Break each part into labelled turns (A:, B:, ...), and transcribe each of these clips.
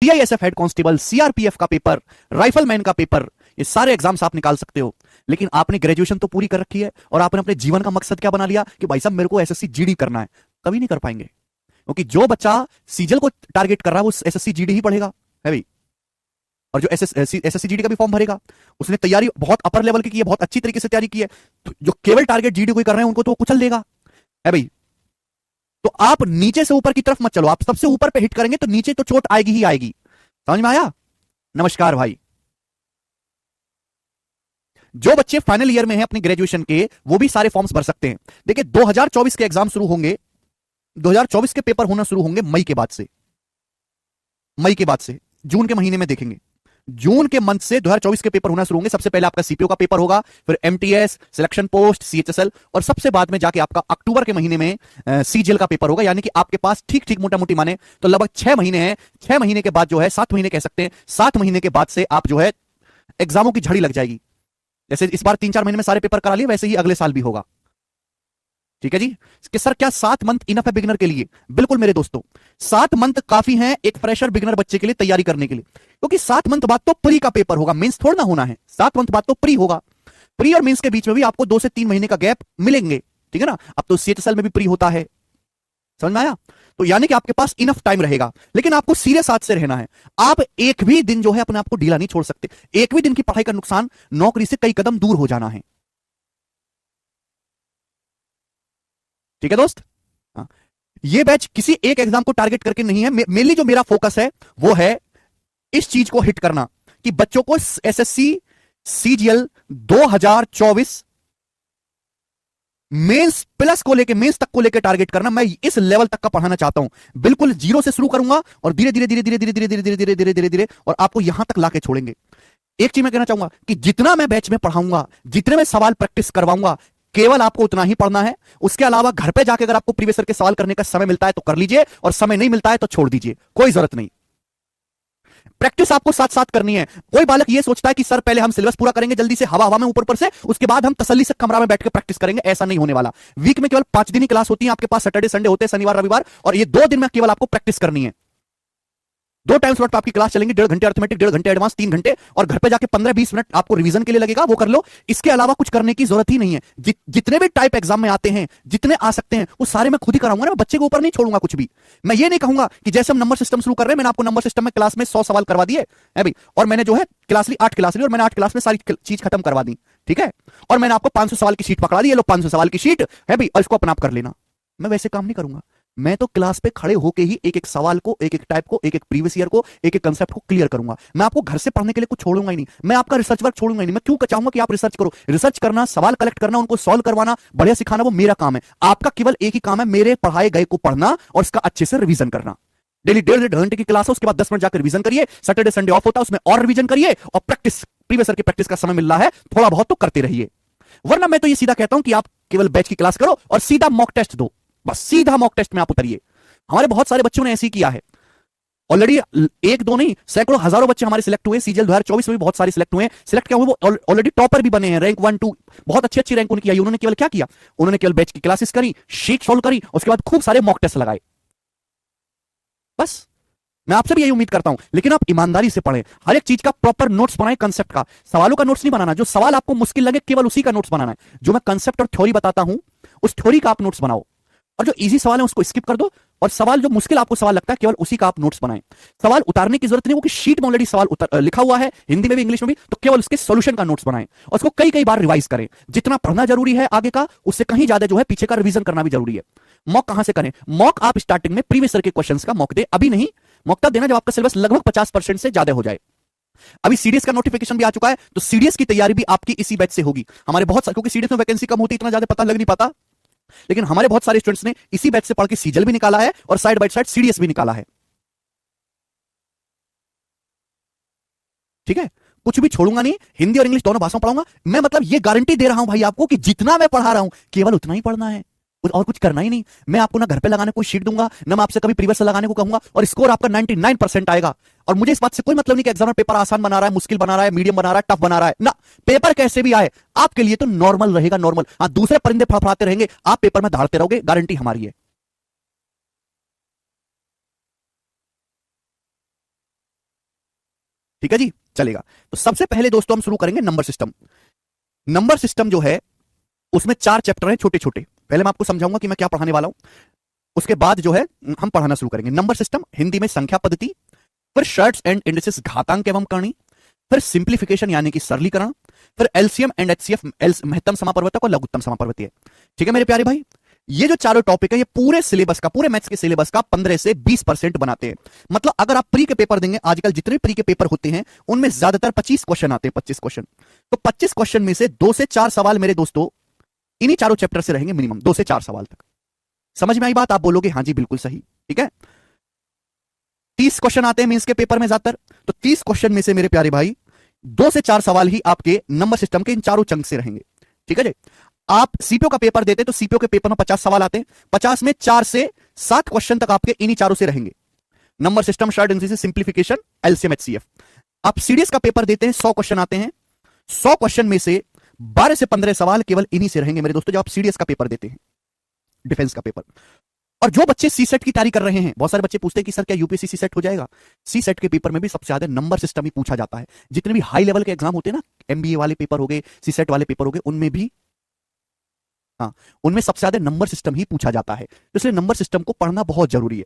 A: CISF head constable, CRPF का paper, rifleman का paper, ये सारे एग्जाम्स आप निकाल सकते हो। लेकिन आपने ग्रेजुएशन तो पूरी कर रखी है और आपने अपने जीवन का मकसद क्या बना लिया कि भाई साहब मेरे को एसएससी जीडी करना है। कभी नहीं कर पाएंगे, क्योंकि जो बच्चा सीजल को टारगेट कर रहा है वो एसएससी जीडी ही पढ़ेगा है भाई। और जो एसएससी जीडी का भी फॉर्म भरेगा, उसने तैयारी बहुत अपर लेवल की है, बहुत अच्छी तरीके से तैयारी की है, तो जो केवल टारगेट जीडी को ही कर रहे हैं उनको तो कुचल देगा है भाई। तो आप नीचे से ऊपर की तरफ मत चलो, आप सबसे ऊपर पे हिट करेंगे तो नीचे तो चोट आएगी ही आएगी। समझ में आया? नमस्कार भाई। जो बच्चे फाइनल ईयर में हैं अपनी ग्रेजुएशन के, वो भी सारे फॉर्म्स भर सकते हैं। देखिए 2024 के एग्जाम शुरू होंगे, 2024 के पेपर होना शुरू होंगे मई के बाद से, मई के बाद से जून के महीने में देखेंगे। जून के मंथ से 2024 के पेपर होना शुरू होंगे। सबसे पहले आपका सीपीओ का पेपर होगा, फिर एमटीएस, सिलेक्शन पोस्ट, सीएचएसएल, और सबसे बाद में जाके आपका अक्टूबर के महीने में सीजीएल का पेपर होगा। यानी कि आपके पास ठीक ठीक मोटा मोटी माने तो लगभग 6 महीने हैं। 6 महीने के बाद जो है 7 महीने कह सकते हैं, 7 महीने के बाद से आप जो है एग्जामों की झड़ी लग जाएगी। जैसे इस बार 3-4 महीने में सारे पेपर करा लिए, वैसे ही अगले साल भी होगा। ठीक है जी। कि सर क्या 7 मंथ इनफ है बिगिनर के लिए? बिल्कुल मेरे दोस्तों, 7 मंथ काफी हैं एक फ्रेशर बिगिनर बच्चे के लिए तैयारी करने के लिए, क्योंकि 7 मंथ बाद तो प्री का पेपर होगा, मेंस थोड़ा ना होना है। 7 मंथ बाद तो प्री होगा। प्री और मेंस के बीच में भी आपको 2 से 3 महीने का गैप मिलेंगे, ठीक है ना। अब तो सीएचएसएल में भी प्री होता है, समझ में आया? तो यानी कि आपके पास इनफ टाइम रहेगा, लेकिन आपको सीरियस हाथ से रहना है। आप एक भी दिन जो है अपने आप को ढीला नहीं छोड़ सकते। एक भी दिन की पढ़ाई का नुकसान नौकरी से कई कदम दूर हो जाना है। ठीक है दोस्त? हाँ। ये बैच किसी एक एग्जाम को टारगेट करके नहीं है। मेनली जो मेरा फोकस है वो है इस चीज को हिट करना कि बच्चों को एसएससी सीजीएल 2024 मेंस प्लस को लेके, मेंस तक को लेके टारगेट करना। मैं इस लेवल तक का पढ़ाना चाहता हूं। बिल्कुल जीरो से शुरू करूंगा और धीरे धीरे धीरे धीरे धीरे धीरे धीरे धीरे धीरे धीरे धीरे धीरे और आपको यहां तक लाके छोड़ेंगे। एक चीज मैं कहना चाहूंगा कि जितना मैं बैच में पढ़ाऊंगा, जितने मैं सवाल प्रैक्टिस करवाऊंगा, केवल आपको उतना ही पढ़ना है। उसके अलावा घर पे जाके अगर आपको प्रीवियस ईयर के सवाल करने का समय मिलता है तो कर लीजिए, और समय नहीं मिलता है तो छोड़ दीजिए, कोई जरूरत नहीं। प्रैक्टिस आपको साथ साथ करनी है। कोई बालक ये सोचता है कि सर पहले हम सिलेबस पूरा करेंगे जल्दी से हवा हवा में ऊपर से, उसके बाद हम तसल्ली से कमरा में बैठ के प्रैक्टिस करेंगे। ऐसा नहीं होने वाला। वीक में केवल 5 दिन ही क्लास होती है आपके पास, सैटरडे संडे होते हैं, शनिवार रविवार, और ये 2 दिन में केवल आपको प्रैक्टिस करनी है। 2 टाइम स्लॉट पर आपकी क्लास चलेंगे, 1.5 घंटे अर्थमेटिक, 1.5 घंटे एडवांस, 3 घंटे, और घर पे जाके 15-20 मिनट आपको रिवीजन के लिए लगेगा, वो कर लो। इसके अलावा कुछ करने की जरूरत ही नहीं है। जितने भी टाइप एग्जाम में आते हैं, जितने आ सकते हैं, वो सारे मैं खुद ही कराऊंगा ना, मैं बच्चे के ऊपर नहीं छोड़ूंगा कुछ भी। मैं ये नहीं कहूंगा कि जैसे हम नंबर सिस्टम शुरू कर रहे हैं, मैंने आपको नंबर सिस्टम में क्लास में 100 सवाल करवा दिए है भाई, और मैंने जो है क्लास ली 8 क्लास ली, और मैंने 8 क्लास में सारी चीज खत्म करवा दी, ठीक है, और मैंने आपको 500 सवाल की शीट पकड़ा दी, ये लो 500 सवाल की शीट है भाई, और इसको अपना आप कर लेना। मैं वैसे काम नहीं करूंगा। मैं तो क्लास पे खड़े होके ही एक एक सवाल को, एक एक टाइप को, एक एक प्रीवियस ईयर को, एक एक कंसेप्ट को क्लियर करूंगा। मैं आपको घर से पढ़ने के लिए कुछ छोड़ूंगा ही नहीं। मैं आपका रिसर्च वर्क छोड़ूंगा ही नहीं। मैं क्यों चाहूंगा कि आप रिसर्च करो? रिसर्च करना, सवाल कलेक्ट करना, उनको सॉल्व करवाना, बढ़िया सिखाना, वो मेरा काम है। आपका केवल एक ही काम है, मेरे पढ़ाए गए को पढ़ना और उसका अच्छे से रिवीजन करना। डेली 1.5 घंटे की क्लास है, उसके बाद 10 मिनट जाकर रिवीजन करिए। सैटरडे संडे ऑफ होता है, उसमें और रिवीजन करिए, और प्रैक्टिस, प्रीवियस ईयर की प्रैक्टिस का समय मिल रहा है, थोड़ा बहुत तो करते रहिए। वरना मैं तो ये सीधा कहता हूं कि आप केवल बैच की क्लास करो और सीधा मॉक टेस्ट दो। बस सीधा मॉक टेस्ट में आप उतरिए। हमारे बहुत सारे बच्चों ने ऐसे ही किया है ऑलरेडी। 1-2 नहीं, सैकड़ों हजारों बच्चे हमारे सिलेक्ट हुए। सीजीएल 2024 में भी बहुत सारे सिलेक्ट हुए। सिलेक्ट क्या हुए, वो ऑलरेडी टॉपर भी बने हैं, रैंक 1-2, बहुत अच्छी अच्छी रैंक उनकी आई। उन्होंने केवल क्या किया, उन्होंने केवल बैच की क्लासेस करी, शीट सॉल्व करी, उसके बाद खूब सारे मॉक टेस्ट लगाए। बस मैं आपसे भी यही उम्मीद करता हूं, लेकिन आप ईमानदारी से पढ़ें, हर एक चीज का प्रॉपर नोट्स बनाएं। कंसेप्ट का, सवालों का नोट्स नहीं बनाना। जो सवाल आपको मुश्किल लगे केवल उसी का नोट्स बनाना है। जो मैं कंसेप्ट और थ्योरी बताता हूं उस थ्योरी का आप नोट्स बनाओ, और जो इजी सवाल है उसको स्किप कर दो, और सवाल जो मुश्किल आपको सवाल लगता है केवल उसी का आप नोट्स बनाएं। सवाल उतारने की जरूरत नहीं, वो कि शीट में ऑलरेडी सवाल लिखा हुआ है, हिंदी में भी इंग्लिश में भी, तो केवल उसके सॉल्यूशन का नोट्स बनाएं और उसको कई कई बार रिवाइज करें। जितना पढ़ना जरूरी है आगे का, उससे कहीं ज्यादा जो है पीछे का रिवीजन करना भी जरूरी है। मॉक कहां से करें? मॉक आप स्टार्टिंग में प्रीवियस ईयर के क्वेश्चंस का मॉक दे, अभी नहीं, मॉक तब देना जब आपका सिलेबस लगभग 50% से ज्यादा हो जाए। अभी सीडीएस का नोटिफिकेशन भी आ चुका है, तो सीडीएस की तैयारी भी आपकी इसी बैच से होगी। हमारे बहुत सारे, क्योंकि सीडीएस में वैकेंसी कम होती है, इतना ज्यादा पता लग नहीं पाता, लेकिन हमारे बहुत सारे स्टूडेंट्स ने इसी बैच से पढ़ के सीजल भी निकाला है और साइड बाय साइड सीडीएस भी निकाला है। ठीक है, कुछ भी छोड़ूंगा नहीं, हिंदी और इंग्लिश दोनों भाषाओं पढ़ाऊंगा मैं। मतलब ये गारंटी दे रहा हूं भाई आपको कि जितना मैं पढ़ा रहा हूं केवल उतना ही पढ़ना है, और कुछ करना ही नहीं। मैं आपको ना घर पे लगाने कोई शीट दूंगा, ना मैं आपसे कभी प्रीवियस लगाने को कहूंगा, और स्कोर आपका 99% आएगा। और मुझे इस बात से कोई मतलब नहीं कि एग्जाम पेपर आसान बना रहा है, मुश्किल बना रहा है, मीडियम बना रहा है, टफ बना रहा है ना। पेपर कैसे भी आए आपके लिए तो नॉर्मल रहेगा, नॉर्मल। हाँ, दूसरे परिंदे फड़फड़ाते रहेंगे, आप पेपर में धाड़ते रहोगे, गारंटी हमारी है। ठीक है जी, चलेगा। तो सबसे पहले दोस्तों हम शुरू करेंगे नंबर सिस्टम। नंबर सिस्टम जो है उसमें 4 चैप्टर हैं छोटे छोटे। पहले मैं आपको समझाऊंगा कि मैं क्या पढ़ाने वाला हूं, उसके बाद जो है हम पढ़ाना शुरू करेंगे। नंबर सिस्टम हिंदी में संख्या पद्धति, फिर शर्ट्स एंड इंडिसेस घातांक एवं करणी, फिर सिंप्लीफिकेशन यानी कि सरलीकरण, फिर एलसीएम एंड एचसीएफ महत्तम समापरिवर्तक और लघुत्तम समापरिवर्ती है। ठीक है मेरे प्यारे भाई, ये जो चारों टॉपिक है ये पूरे सिलेबस का, पूरे मैथ्स के सिलेबस का 15 से 20% बनाते हैं। मतलब अगर आप प्री के पेपर देंगे, आजकल जितने प्री के पेपर होते हैं उनमें ज्यादातर 25 क्वेश्चन आते हैं, 25 क्वेश्चन। तो 25 क्वेश्चन में से 2 से 4 सवाल मेरे दोस्तों इन्हीं चारों चैप्टर से रहेंगे, मिनिमम 2 से 4 सवाल तक। समझ में आई बात? आप बोलोगे हाँ जी बिल्कुल सही, ठीक है। 30 क्वेश्चन आते हैं मेंस के पेपर में ज्यादातर, तो 30 क्वेश्चन में से मेरे प्यारे भाई 2 से 4 सवाल ही आपके नंबर सिस्टम के इन चारों चंक से रहेंगे, ठीक है जी। आप सीपीओ का पेपर देते तो सीपीओ के पेपर में 50 सवाल आते हैं, 50 में 4 से 7 क्वेश्चन तक आपके इन्हीं चारों से रहेंगे, number system, short and simplification, LCM, HCF. आप सीडीएस का पेपर देते हैं, 100 क्वेश्चन आते हैं, 100 क्वेश्चन में से 12 से 15 सवाल केवल इन्हीं से रहेंगे मेरे दोस्तों, जब आप सीडीएस का पेपर देते हैं, डिफेंस का पेपर। और जो बच्चे सी सेट की तैयारी कर रहे हैं, बहुत सारे बच्चे पूछते हैं कि सर क्या यूपीएससी सी सेट हो जाएगा? सी सेट के पेपर में भी सबसे ज्यादा नंबर सिस्टम ही पूछा जाता है। जितने भी हाई लेवल के एग्जाम होते हैं ना, एमबीए वाले पेपर हो गए, सी सेट वाले पेपर हो गए, उनमें भी हाँ, उनमें सबसे ज्यादा नंबर सिस्टम ही पूछा जाता है। इसलिए नंबर सिस्टम को पढ़ना बहुत जरूरी है,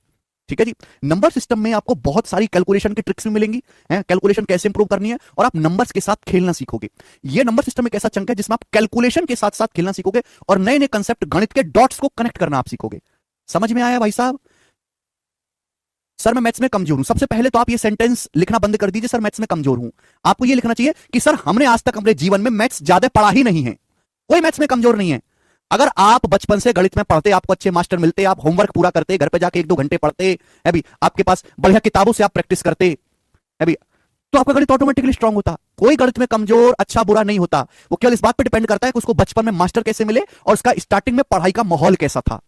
A: ठीक है जी। नंबर सिस्टम में आपको बहुत सारी कैलकुलेशन की ट्रिक्स भी मिलेंगी, कैलकुलेशन कैसे इंप्रूव करनी है, और आप नंबर्स के साथ खेलना सीखोगे। ये नंबर सिस्टम एक ऐसा चंक है जिसमें आप कैलकुलेशन के साथ साथ खेलना सीखोगे और नए नए कंसेप्ट, गणित के डॉट्स को कनेक्ट करना आप सीखोगे। समझ में आया भाई साहब? सर मैं मैथ्स में कमजोर हूं। सबसे पहले तो आप ये सेंटेंस लिखना बंद कर दीजिए, सर मैथ्स में कमजोर हूं। आपको ये लिखना चाहिए कि सर हमने आज तक अपने जीवन में मैथ्स ज्यादा पढ़ा ही नहीं है, कोई मैथ्स में कमजोर नहीं है। अगर आप बचपन से गणित में पढ़ते, आपको अच्छे मास्टर मिलते, आप होमवर्क पूरा करते, घर पे जाके 1-2 घंटे पढ़ते है भी, आपके पास बढ़िया किताबों से आप प्रैक्टिस करते है भी, तो आपका गणित ऑटोमेटिकली स्ट्रांग होता। कोई गणित में कमजोर, अच्छा बुरा नहीं होता, वो केवल इस बात पर डिपेंड करता है कि उसको बचपन में मास्टर कैसे मिले और उसका स्टार्टिंग में पढ़ाई का माहौल कैसा था।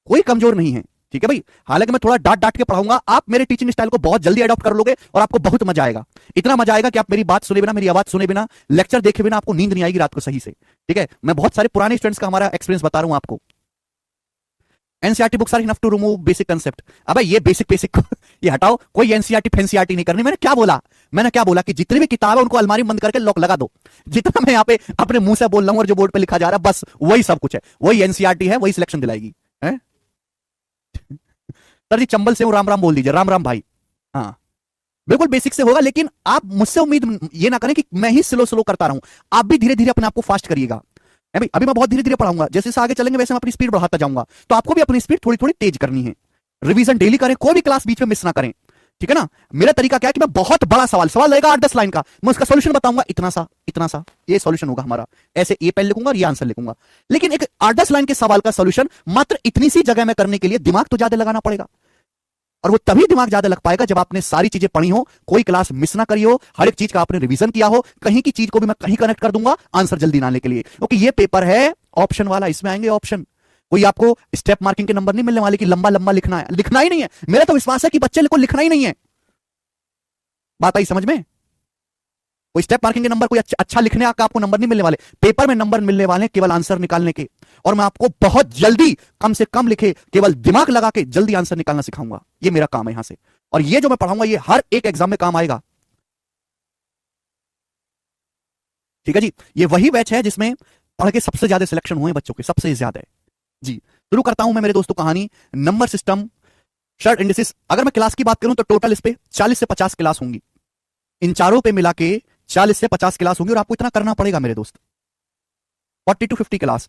A: कोई कमजोर नहीं है, ठीक है भाई। हालांकि मैं थोड़ा डांट डांट के पढ़ाऊंगा, आप मेरे टीचिंग स्टाइल को बहुत जल्दी अडॉप्ट कर लोगे और आपको बहुत मजा आएगा। इतना मजा आएगा कि आप मेरी बात सुने बिना, मेरी आवाज सुने बिना, लेक्चर देखे बिना आपको नींद नहीं आएगी रात को सही से, ठीक है। मैं बहुत सारे पुराने स्टूडेंट्स का हमारा एक्सपीरियंस बता रहा हूं आपको। NCERT books are enough to remove basic concept. अबे ये बेसिक बेसिक ये हटाओ, कोई एनसीईआरटी फैंसीईआरटी नहीं करनी। मैंने क्या बोला कि जितनी भी किताब है उनको अलमारी बंद करके लॉक लगा दो। जितना मैं यहाँ पे अपने मुंह से बोल रहा हूं और जो बोर्ड पे लिखा जा रहा है बस वही सब कुछ है, वही एनसीईआरटी है, वही सिलेक्शन दिलाएगी है? सर जी चंबल से हूं, राम राम बोल दीजिए, राम राम भाई। हाँ बिल्कुल बेसिक से होगा, लेकिन आप मुझसे उम्मीद ये ना करें कि मैं ही स्लो स्लो करता रहूं, आप भी धीरे धीरे अपने आप को फास्ट करिएगा। अभी मैं बहुत धीरे धीरे पढ़ाऊंगा, जैसे जैसे आगे चलेंगे वैसे मैं अपनी स्पीड बढ़ाता जाऊंगा, तो आपको भी अपनी स्पीड थोड़ी थोड़ी तेज करनी है। रिवीजन डेली करें, कोई भी क्लास बीच में मिस ना करें, ठीक है ना। मेरा तरीका क्या है कि मैं बहुत बड़ा सवाल रहेगा 8-10 लाइन का, मैं उसका सॉल्यूशन बताऊंगा, इतना सा ये सॉल्यूशन होगा हमारा, ऐसे ये पेन लिखूंगा और ये आंसर लिखूंगा। लेकिन एक 8-10 लाइन के सवाल का सॉल्यूशन मात्र इतनी सी जगह में करने के लिए दिमाग तो ज्यादा लगाना पड़ेगा, और वो तभी दिमाग ज्यादा लग पाएगा जब आपने सारी चीजें पढ़ी हो, कोई क्लास मिस ना करी हो, हर एक चीज का आपने रिवीजन किया हो। कहीं की चीज को भी मैं कहीं कनेक्ट कर दूंगा आंसर जल्दी लाने के लिए, क्योंकि ये पेपर है ऑप्शन वाला, इसमें आएंगे ऑप्शन। कोई आपको स्टेप मार्किंग के नंबर नहीं मिलने वाले कि लंबा लंबा लिखना है, लिखना ही नहीं है। मेरा तो विश्वास है कि बच्चे को लिखना ही नहीं है। बात आई समझ में? कोई स्टेप मार्किंग के नंबर, कोई अच्छा लिखने का आपको नंबर नहीं मिलने वाले। पेपर में नंबर मिलने वाले केवल आंसर निकालने के, और मैं आपको बहुत जल्दी, कम से कम लिखे, केवल दिमाग लगा के जल्दी आंसर निकालना सिखाऊंगा। ये मेरा काम है यहां से, और ये जो मैं पढ़ाऊंगा ये हर एक एग्जाम में काम आएगा, ठीक है जी। ये वही बैच है जिसमें पढ़ के सबसे ज्यादा सिलेक्शन हुए बच्चों के, सबसे ज्यादा है जी। शुरू करता हूं मैं मेरे दोस्तों कहानी, नंबर सिस्टम, शॉर्ट इंडिसेस। अगर मैं क्लास की बात करूं तो टोटल इस पे 40 से 50 क्लास होंगी, इन चारों पे मिला के 40 से 50 क्लास होंगी, और आपको इतना करना पड़ेगा मेरे दोस्त। 40 to 50 क्लास,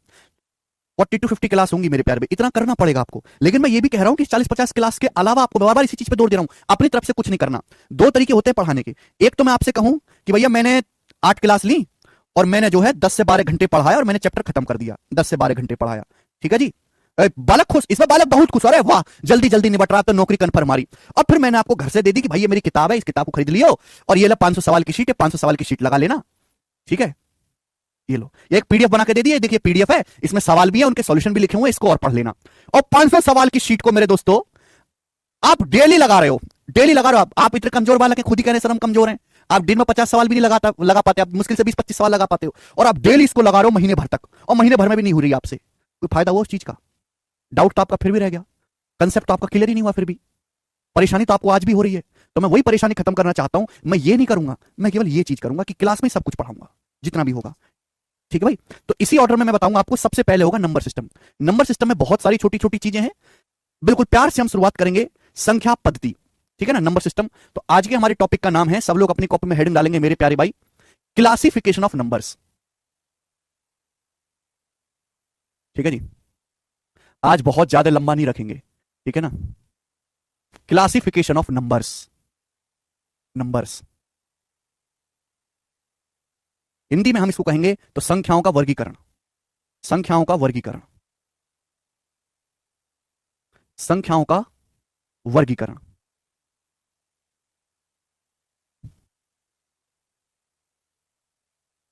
A: 40 to 50 क्लास होंगी मेरे प्यार में, इतना करना पड़ेगा आपको। लेकिन मैं ये भी कह रहा हूं कि 40-50 क्लास के अलावा आपको बार बार इसी चीज पे जोर दे रहा हूं, अपनी तरफ से कुछ नहीं करना। 2 तरीके होते हैं पढ़ाने के। एक तो मैं आपसे कहूं कि भैया मैंने 8 क्लास ली और मैंने जो है 10 से 12 घंटे पढ़ाया और मैंने चैप्टर खत्म कर दिया, 10 से 12 घंटे पढ़ाया, ठीक है जी। बालक खुश, इसमें बालक बहुत खुश, अरे वाह जल्दी जल्दी निपट रहा, तो नौकरी कन्फर्म हमारी। और फिर मैंने आपको घर से दे दी कि भाई ये मेरी किताब है, इस किताब को खरीद लियो, और ये लो 500 सवाल की शीट है, 500 सवाल की शीट लगा लेना, ठीक है। ये लो, ये एक पीडीएफ बना के दे दिए, देखिए पीडीएफ है, इसमें सवाल भी है, उनके सॉल्यूशन भी लिखे हुए, इसको और पढ़ लेना। और 500 सवाल की शीट को मेरे दोस्तों आप डेली लगा रहे हो, डेली लगा रहे हो। आप इतने कमजोर बालक हैं, खुद ही कह रहे सर हम कमजोर हैं। आप दिन में 50 सवाल भी नहीं लगा पाते, आप मुश्किल से 20-25 सवाल लगा पाते हो, और आप डेली इसको लगा रहे हो महीने भर तक, और महीने भर में भी नहीं हो रही आपसे कोई फायदा हुआ उस चीज का? डाउट तो आपका फिर भी रह गया, कंसेप्ट तो आपका क्लियर ही नहीं हुआ, फिर भी परेशानी तो आपको आज भी हो रही है। तो मैं वही परेशानी खत्म करना चाहता हूं। मैं ये नहीं करूंगा, मैं केवल ये चीज करूंगा कि क्लास में सब कुछ पढ़ाऊंगा जितना भी होगा। ठीक है भाई, तो इसी ऑर्डर में मैं बताऊंगा आपको। सबसे पहले होगा नंबर सिस्टम। नंबर सिस्टम में बहुत सारी छोटी छोटी चीजें हैं, बिल्कुल प्यार से हम शुरुआत करेंगे संख्या पद्धति। ठीक है ना, नंबर सिस्टम। तो आज के हमारे टॉपिक का नाम है, सब लोग अपनी कॉपी में हेडिंग डालेंगे मेरे प्यारे भाई, क्लासिफिकेशन ऑफ नंबर्स। ठीक है जी, आज बहुत ज्यादा लंबा नहीं रखेंगे, ठीक है ना। Classification of numbers, numbers Hindi में हम इसको कहेंगे तो संख्याओं का वर्गीकरण, संख्याओं का वर्गीकरण, संख्याओं का वर्गीकरण।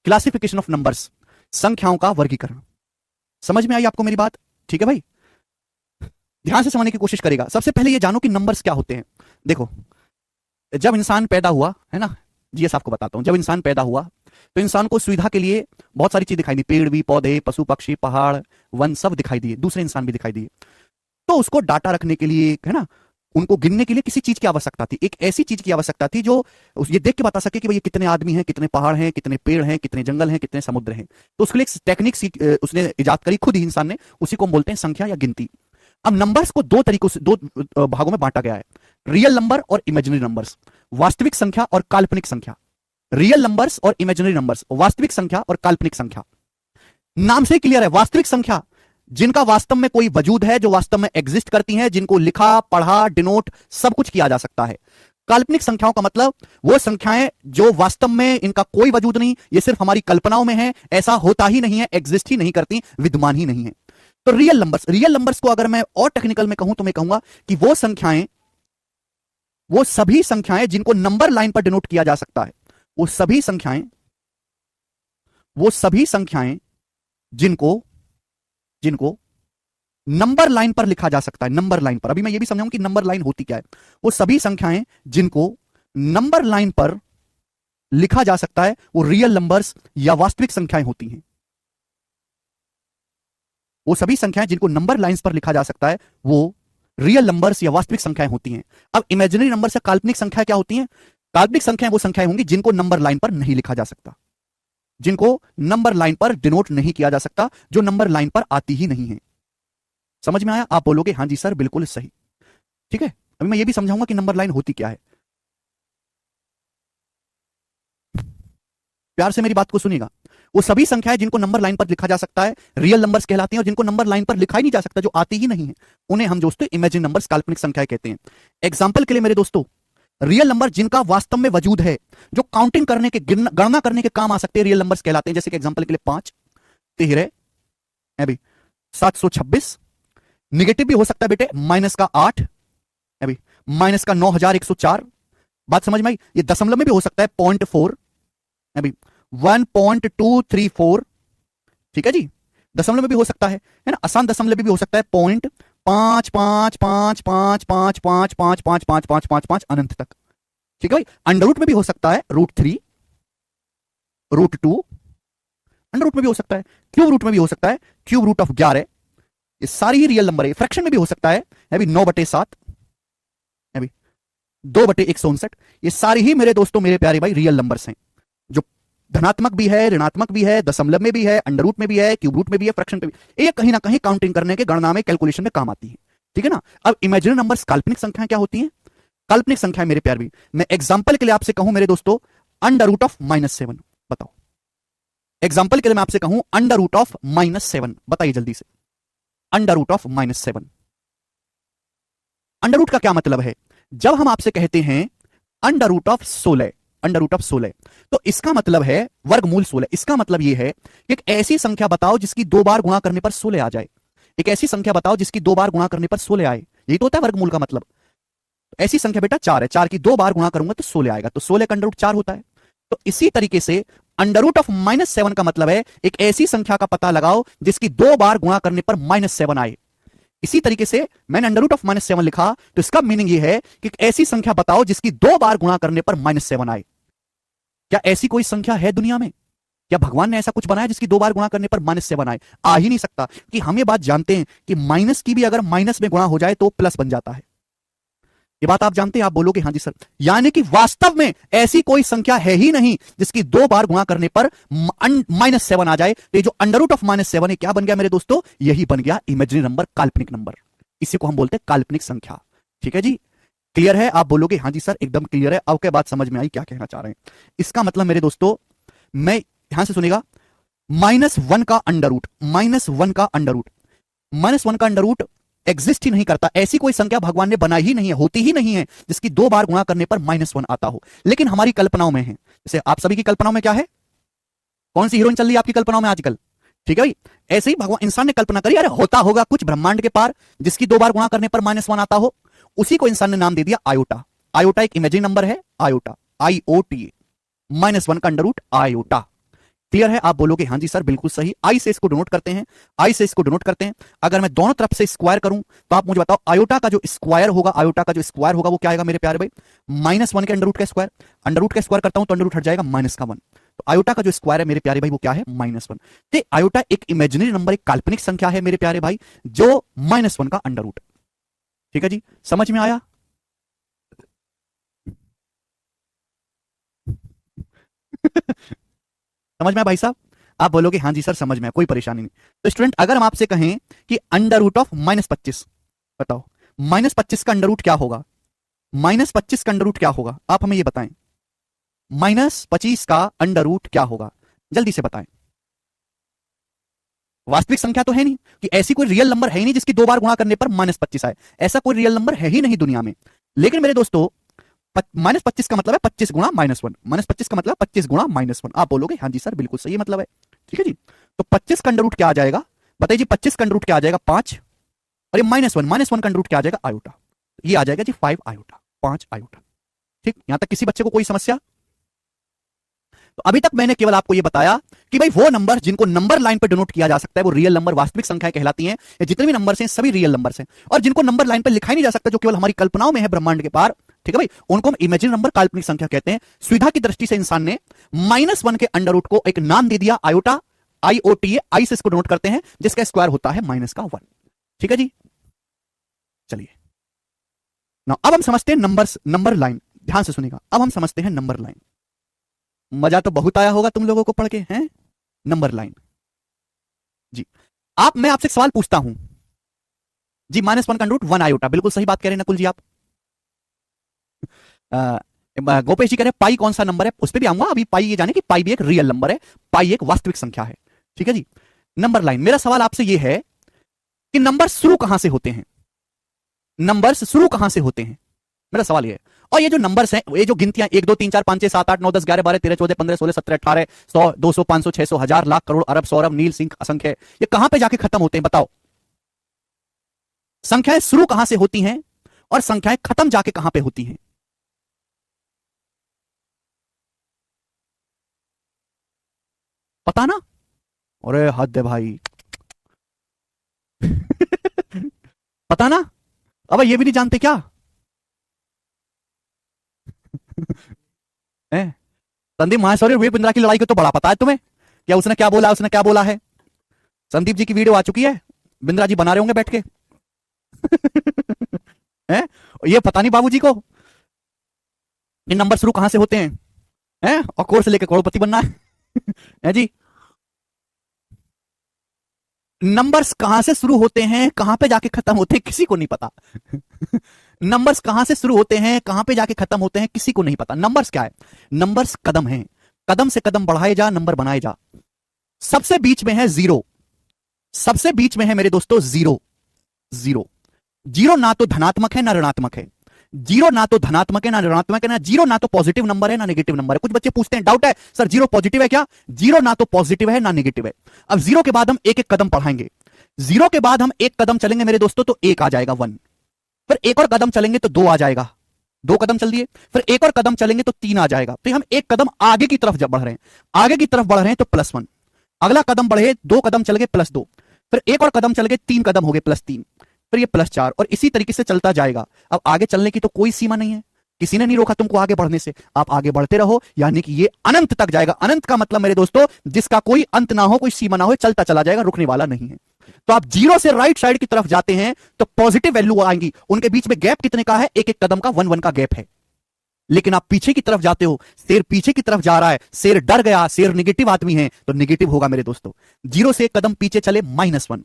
A: क्लासिफिकेशन ऑफ नंबर्स, संख्याओं का वर्गीकरण। समझ में आई आपको मेरी बात? ठीक है भाई, ध्यान से समझने की कोशिश करेगा। सबसे पहले ये जानो कि नंबर्स क्या होते हैं। देखो, जब इंसान पैदा हुआ है ना, जीएस आपको बताता हूं, जब इंसान पैदा हुआ तो इंसान को सुविधा के लिए बहुत सारी चीज दिखाई दी, पेड़ भी, पौधे, पशु पक्षी, पहाड़, वन सब दिखाई दिए, दूसरे इंसान भी दिखाई दिए। तो उसको डाटा रखने के लिए, है ना, उनको गिनने के लिए किसी चीज की आवश्यकता थी, एक ऐसी चीज की आवश्यकता थी जो ये देख के बता सके कि भाई ये कितने आदमी हैं, कितने पहाड़ हैं, कितने पेड़ हैं, कितने जंगल हैं, कितने समुद्र हैं। तो उसके लिए एक टेक्निक उसने इजाद करी, खुद ही इंसान ने, उसी को हम बोलते हैं संख्या या गिनती। अब नंबर्स को दो तरीकों से, दो भागों में बांटा गया है, रियल नंबर और इमेजिनरी नंबर्स, वास्तविक संख्या और काल्पनिक संख्या। रियल नंबर्स और इमेजिनरी नंबर्स, वास्तविक संख्या और काल्पनिक संख्या। नाम से क्लियर है, वास्तविक संख्या जिनका वास्तव में कोई वजूद है, जो वास्तव में एग्जिस्ट करती हैं, जिनको लिखा, पढ़ा, डिनोट सब कुछ किया जा सकता है। काल्पनिक संख्याओं का मतलब वो संख्याएं जो वास्तव में इनका कोई वजूद नहीं, ये सिर्फ हमारी कल्पनाओं में है, ऐसा होता ही नहीं है, एग्जिस्ट ही नहीं करती, विद्यमान ही नहीं है। तो रियल नंबर्स, रियल नंबर्स को अगर मैं और टेक्निकल में कहूं तो मैं कहूंगा कि वो संख्याएं, वो सभी संख्याएं जिनको नंबर लाइन पर डिनोट किया जा सकता है, वो सभी संख्याएं, वो सभी संख्याएं जिनको जिनको नंबर लाइन पर लिखा जा सकता है, नंबर लाइन पर। अभी मैं ये भी समझाऊंगा कि नंबर लाइन होती क्या है। वो सभी संख्याएं जिनको नंबर लाइन पर लिखा जा सकता है, वो रियल नंबर्स या वास्तविक संख्याएं होती हैं। वो सभी संख्याएं जिनको नंबर लाइंस पर लिखा जा सकता है, वो रियल नंबर्स या वास्तविक संख्याएं होती हैं। अब इमेजिनरी नंबर्स या काल्पनिक संख्या क्या होती हैं? काल्पनिक संख्याएं वो संख्याएं होंगी जिनको नंबर लाइन पर नहीं लिखा जा सकता, जिनको नंबर लाइन पर डिनोट नहीं किया जा सकता, जो नंबर लाइन पर आती ही नहीं है। समझ में आया? आप बोलोगे हां जी सर बिल्कुल सही। ठीक है, अभी मैं ये भी समझाऊंगा कि नंबर लाइन होती क्या है। प्यार से मेरी बात को सुनिएगा। वो सभी संख्याएं जिनको नंबर लाइन पर लिखा जा सकता है, रियल नंबर्स कहलाती हैं, और जिनको नंबर लाइन पर लिखा ही नहीं जा सकता, जो आती ही नहीं है, उन्हें हम दोस्तों इमेजिन नंबर्स, काल्पनिक संख्याएं कहते हैं। एग्जाम्पल के लिए मेरे दोस्तों, रियल नंबर जिनका वास्तव में वजूद है, जो काउंटिंग करने के, गणना करने के काम आ सकते हैं, रियल नंबर्स कहलाते हैं। जैसे कि एग्जाम्पल के लिए 5, 13 है भी, 726, निगेटिव भी हो सकता है बेटे, माइनस का 8 है भी, माइनस का 9104। बात समझ में आई? ये दशमलव में भी हो सकता है, 0.4 है भी, 1.234। ठीक है जी, दशमलव में भी हो सकता है ना, आसान दशमलव में भी हो सकता है, 0.55555555555 अनंत तक। ठीक है भाई, अंडर रूट में भी हो सकता है, √3, √2, अंडर रूट में भी हो सकता है, क्यूब रूट में भी हो सकता है, क्यूब रूट ऑफ 11। ये सारी ही रियल नंबर है। फ्रैक्शन में भी हो सकता है भी, 9/7 है भी, 2/159। ये सारी ही मेरे दोस्तों, मेरे प्यारे भाई, रियल नंबर्स हैं, जो धनात्मक भी है, ऋणात्मक भी है, दशमलव में भी है, अंडर रूट में भी है, क्यूब रूट में भी है, फ्रैक्शन पे भी। ये कहीं ना कहीं काउंटिंग करने के, गणना में, कैलकुलेशन में काम आती है। ठीक है ना। अब इमेजिनरी नंबर्स, काल्पनिक संख्याएं क्या होती हैं? काल्पनिक संख्याएं मेरे प्यारे भी, मैं एग्जांपल के लिए आपसे कहूं मेरे दोस्तों, अंडर रूट ऑफ -7 बताओ। एग्जांपल के लिए मैं आपसे कहूं अंडर रूट ऑफ -7, बताइए जल्दी से। Under root of -7, under root का क्या मतलब है? जब हम आपसे कहते हैं under root of 16, under root of 16, तो इसका मतलब है वर्गमूल 16। इसका मतलब यह है कि एक ऐसी संख्या बताओ जिसकी 2 बार गुणा करने पर 16 आ जाए। एक ऐसी संख्या बताओ जिसकी 2 बार गुणा करने पर 16 आए। यही तो होता है वर्गमूल का मतलब। ऐसी संख्या बेटा 4 है, 4 की 2 बार गुणा करूंगा तो 16 आएगा, तो 16 का अंडर रूट 4 होता है। तो इसी तरीके से अंडर रूट ऑफ -7 का मतलब है एक ऐसी संख्या का पता लगाओ जिसकी 2 बार गुणा करने पर -7 आए। इसी तरीके से मैंने अंडर रूट ऑफ -7 लिखा, तो इसका मीनिंग यह है कि एक ऐसी संख्या बताओ जिसकी 2 बार गुणा करने पर -7 आए। क्या ऐसी कोई संख्या है दुनिया में? क्या भगवान ने ऐसा कुछ बनाया जिसकी 2 बार गुणा करने पर -7 आए? आ ही नहीं सकता। कि हम ये बात जानते हैं कि माइनस की भी अगर माइनस में गुणा हो जाए तो प्लस बन जाता है। ये बात आप जानते हैं? आप बोलोगे हाँ जी सर। यानी कि वास्तव में ऐसी कोई संख्या है ही नहीं जिसकी 2 बार गुणा करने पर -7 आ जाए। तो ये जो अंडर रूट ऑफ -7 है, क्या बन गया मेरे दोस्तों? यही बन गया इमेजिनरी नंबर, काल्पनिक नंबर। इसी को हम बोलते हैं काल्पनिक संख्या। ठीक है जी, क्लियर है? आप बोलोगे हाँ जी सर एकदम क्लियर है। अब के बाद समझ में आई क्या कहना चाह रहे हैं। इसका मतलब मेरे दोस्तों, मैं यहां से सुनेगा, -1 का अंडर रूट, -1 का अंडर रूट, -1 का अंडर रूट एग्जिस्ट ही नहीं करता। ऐसी कोई संख्या भगवान ने बनाई ही नहीं है, होती ही नहीं है जिसकी 2 बार गुणा करने पर -1 आता हो। लेकिन हमारी कल्पनाओं में है। जैसे आप सभी की कल्पनाओं में क्या है? कौन सी हीरोइन चल रही है आपकी कल्पनाओं में आजकल? ठीक है भाई, ऐसे ही भगवान, इंसान ने कल्पना करी, अरे होता होगा कुछ ब्रह्मांड के पार जिसकी 2 बार गुणा करने पर -1 आता हो। उसी को इंसान ने नाम दे दिया आयोटा। आयोटा एक इमेजिनरी नंबर है, आयोटा, IOTA, -1 का अंडर रूट आयोटा। क्लियर है? आप बोलोगे हाँ जी सर बिल्कुल सही। आई से इसको डिनोट करते हैं, आई से इसको डिनोट करते हैं। अगर मैं दोनों तरफ से स्क्वायर करूं तो आप मुझे बताओ, आयोटा का जो स्क्वायर होगा, आयोटा का जो स्क्वायर होगा वो क्या आएगा मेरे प्यारे भाई? -1 के अंडर रूट का स्क्वायर। अंडर रूट का स्क्वायर करता हूं तो अंडर रूट हट जाएगा -1। तो आयोटा का जो स्क्वायर है मेरे प्यारे भाई वो क्या है? -1। तो आयोटा एक इमेजिनरी नंबर, एक काल्पनिक संख्या है मेरे प्यारे भाई, जो -1 का अंडर रूट। ठीक है जी, समझ में आया? समझ में आया भाई साहब? आप बोलोगे हाँ जी सर समझ में आया, कोई परेशानी नहीं। तो स्टूडेंट, अगर हम आपसे कहें कि अंडर रूट ऑफ -25, बताओ -25 का अंडर रूट क्या होगा? -25 का अंडर रूट क्या होगा? आप हमें ये बताएं, -25 का अंडर रूट क्या होगा? जल्दी से बताएं। वास्तविक संख्या तो है नहीं, कि ऐसी कोई रियल नंबर है ही नहीं जिसकी 2 बार गुणा करने पर -25 आए। ऐसा कोई रियल नंबर है ही नहीं दुनिया में। लेकिन मेरे दोस्तों, -25 का मतलब है 25 गुणा -1। -25 का मतलब 25 गुणा -1। आप बोलोगे हाँ जी सर बिल्कुल सही मतलब है। ठीक है जी, तो 25 का अंडर रूट क्या आ जाएगा? बताइए जी, 25 का अंडर रूट क्या आ जाएगा? 5। और ये -1 का अंडर रूट क्या आ जाएगा? आयोटा। ये आ जाएगा जी 5 आयोटा, 5 आयोटा। ठीक, यहां तक किसी बच्चे को कोई समस्या? तो अभी तक मैंने केवल आपको यह बताया कि भाई वो नंबर जिनको नंबर लाइन पर डिनोट किया जा सकता है वो रियल नंबर, वास्तविक संख्याएं कहलाती हैं। ये जितने भी नंबर्स हैं सभी रियल नंबर्स हैं। और जिनको नंबर लाइन पर लिखा ही नहीं जा सकता, जो केवल हमारी कल्पनाओं में है ब्रह्मांड के पार, ठीक है भाई, उनको हम इमेजिनरी नंबर, काल्पनिक संख्या कहते हैं। सुविधा की दृष्टि से इंसान ने -1 के अंडर रूट को एक नाम दे दिया आयोटा, IOTA, आई से इसको डिनोट करते हैं, जिसका स्क्वायर होता है -1। ठीक है जी, चलिए ना अब हम समझते हैं नंबर्स, नंबर लाइन। ध्यान से सुनिएगा, अब हम समझते हैं नंबर लाइन। मजा तो बहुत आया होगा तुम लोगों को पढ़ के, हैं? नंबर लाइन जी। मैं आपसे एक सवाल पूछता हूं जी, -1 का अंडर रूट 1 आयोटा, बिल्कुल सही बात कह रहे हैं नकुल जी आप। गोपेश जी कह रहे हैं पाई कौन सा नंबर है? उस पर भी आऊंगा। अभी पाई ये जाने कि पाई भी एक रियल नंबर है, पाई एक वास्तविक संख्या है। ठीक है जी, नंबर लाइन। मेरा सवाल आपसे ये है कि नंबर शुरू कहां से होते हैं? नंबर्स शुरू कहां से होते हैं, मेरा सवाल ये है। और ये जो नंबर्स हैं, ये जो गिनतियां 1 2 3 4 5 6 7 8 9 10 11 12 13 14 15 16 17 18 100 200 500 600 1000 लाख करोड़ अरब सौरभ नील सिंह असंख्य, ये कहां पे जाके खत्म होते हैं? बताओ, संख्याएं शुरू कहां से होती हैं और संख्याएं खत्म जाके कहां पे होती हैं? पता ना? अरे हद है भाई। पता ना? अब ये भी नहीं जानते क्या? संदीप माहेश्वरी वीर बिंद्रा की लड़ाई को तो बड़ा पता है तुम्हें, क्या उसने क्या बोला, उसने क्या बोला है? संदीप जी की वीडियो आ चुकी है, बिंद्रा जी बना रहे होंगे बैठ के। हैं? ये पता नहीं बाबूजी को ये नंबर शुरू कहां से होते हैं? हैं? और कोर्स लेके करोड़पति बनना है जी। नंबर्स कहां से शुरू होते हैं, कहां पे जाके खत्म होते हैं, किसी को नहीं पता। नंबर्स कहां से शुरू होते हैं, कहां पे जाके खत्म होते हैं, किसी को नहीं पता। नंबर्स क्या है? नंबर्स कदम हैं, कदम से कदम बढ़ाए जा, नंबर बनाए जा। सबसे बीच में है जीरो, सबसे बीच में है मेरे दोस्तों जीरो। जीरो, जीरो ना तो धनात्मक है ना ऋणात्मक है। जीरो ना तो धनात्मक है ना ऋणात्मक है, ना जीरो ना तो पॉजिटिव नंबर है ना नेगेटिव नंबर है। कुछ बच्चे पूछते हैं, डाउट है सर जीरो पॉजिटिव है क्या? जीरो ना तो पॉजिटिव है ना नेगेटिव है। अब जीरो के बाद हम एक एक कदम बढ़ाएंगे, जीरो के बाद हम एक कदम चलेंगे मेरे दोस्तों तो एक आ जाएगा 1, फिर एक और कदम चलेंगे तो 2 आ जाएगा, 2 कदम चल दिए, फिर एक और कदम चलेंगे तो 3 आ जाएगा। तो हम एक कदम आगे की तरफ जब बढ़ रहे हैं, आगे की तरफ बढ़ रहे हैं तो +1, अगला कदम बढ़े 2 कदम चल गए +2, फिर एक और कदम चल गए 3 कदम हो गए +3, फिर ये +4 और इसी तरीके से चलता जाएगा। अब आगे चलने की तो कोई सीमा नहीं है, किसी ने नहीं रोका तुमको आगे बढ़ने से, आप आगे बढ़ते रहो, यानी कि ये अनंत तक जाएगा। अनंत का मतलब मेरे दोस्तों जिसका कोई अंत ना हो, कोई सीमा ना हो, चलता चला जाएगा, रुकने वाला नहीं है। तो आप जीरो से राइट साइड की तरफ जाते हैं तो पॉजिटिव वैल्यू आएंगी। उनके बीच में गैप कितने का है? एक एक कदम का, 1 1 का गैप है। लेकिन आप पीछे की तरफ जाते हो, शेर पीछे की तरफ जा रहा है, शेर डर गया, शेर निगेटिव आदमी है, तो निगेटिव होगा मेरे दोस्तों। जीरो से एक कदम पीछे चले, -1।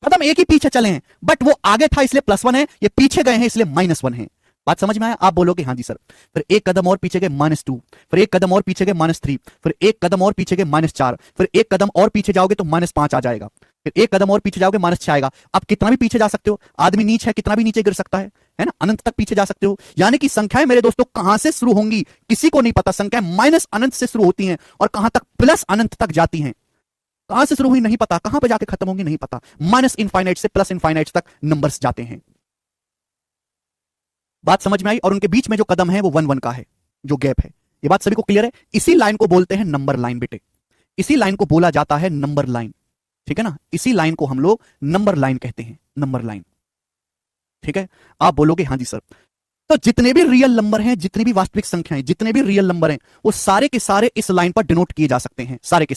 A: कदम एक ही पीछे चले हैं, बट वो आगे था इसलिए +1 है, ये पीछे गए हैं इसलिए -1 है। बात समझ में आया? आप बोलोगे हाँ जी सर। फिर एक कदम और पीछे गए, -2। फिर एक कदम और पीछे गए, -3। फिर एक कदम और पीछे गए, -4। फिर एक कदम और पीछे जाओगे तो -5 आ जाएगा। फिर एक कदम और पीछे जाओगे, -6 आएगा। आप कितना भी पीछे जा सकते हो, आदमी नीच है, कितना भी नीचे गिर सकता है ना? अनंत तक पीछे जा सकते हो। यानी कि संख्याएं मेरे दोस्तों कहां से शुरू होंगी किसी को नहीं पता। संख्याएं माइनस अनंत से शुरू होती हैं और कहां तक प्लस अनंत तक जाती हैं। कहां से शुरू हुई नहीं पता, कहां पे जाके खत्म होंगी नहीं पता। माइनस इनफाइनाइट से प्लस इनफाइनाइट तक नंबर्स जाते हैं। बात समझ में आई? और उनके बीच में जो कदम है वो 1 1 का है, जो गैप है। ये बात सभी को क्लियर है? इसी लाइन को बोलते हैं नंबर लाइन बेटे। इसी लाइन को बोला जाता है नंबर लाइन। ठीक है ना? इसी लाइन को हम लोग नंबर लाइन कहते हैं, नंबर लाइन। ठीक है? आप बोलोगे हाँ जी सर। तो जितने भी रियल नंबर हैं, जितनी भी वास्तविक संख्याएं, जितने भी रियल नंबर हैं, वो सारे के सारे इस लाइन पर डिनोट किए जा सकते हैं। सारे के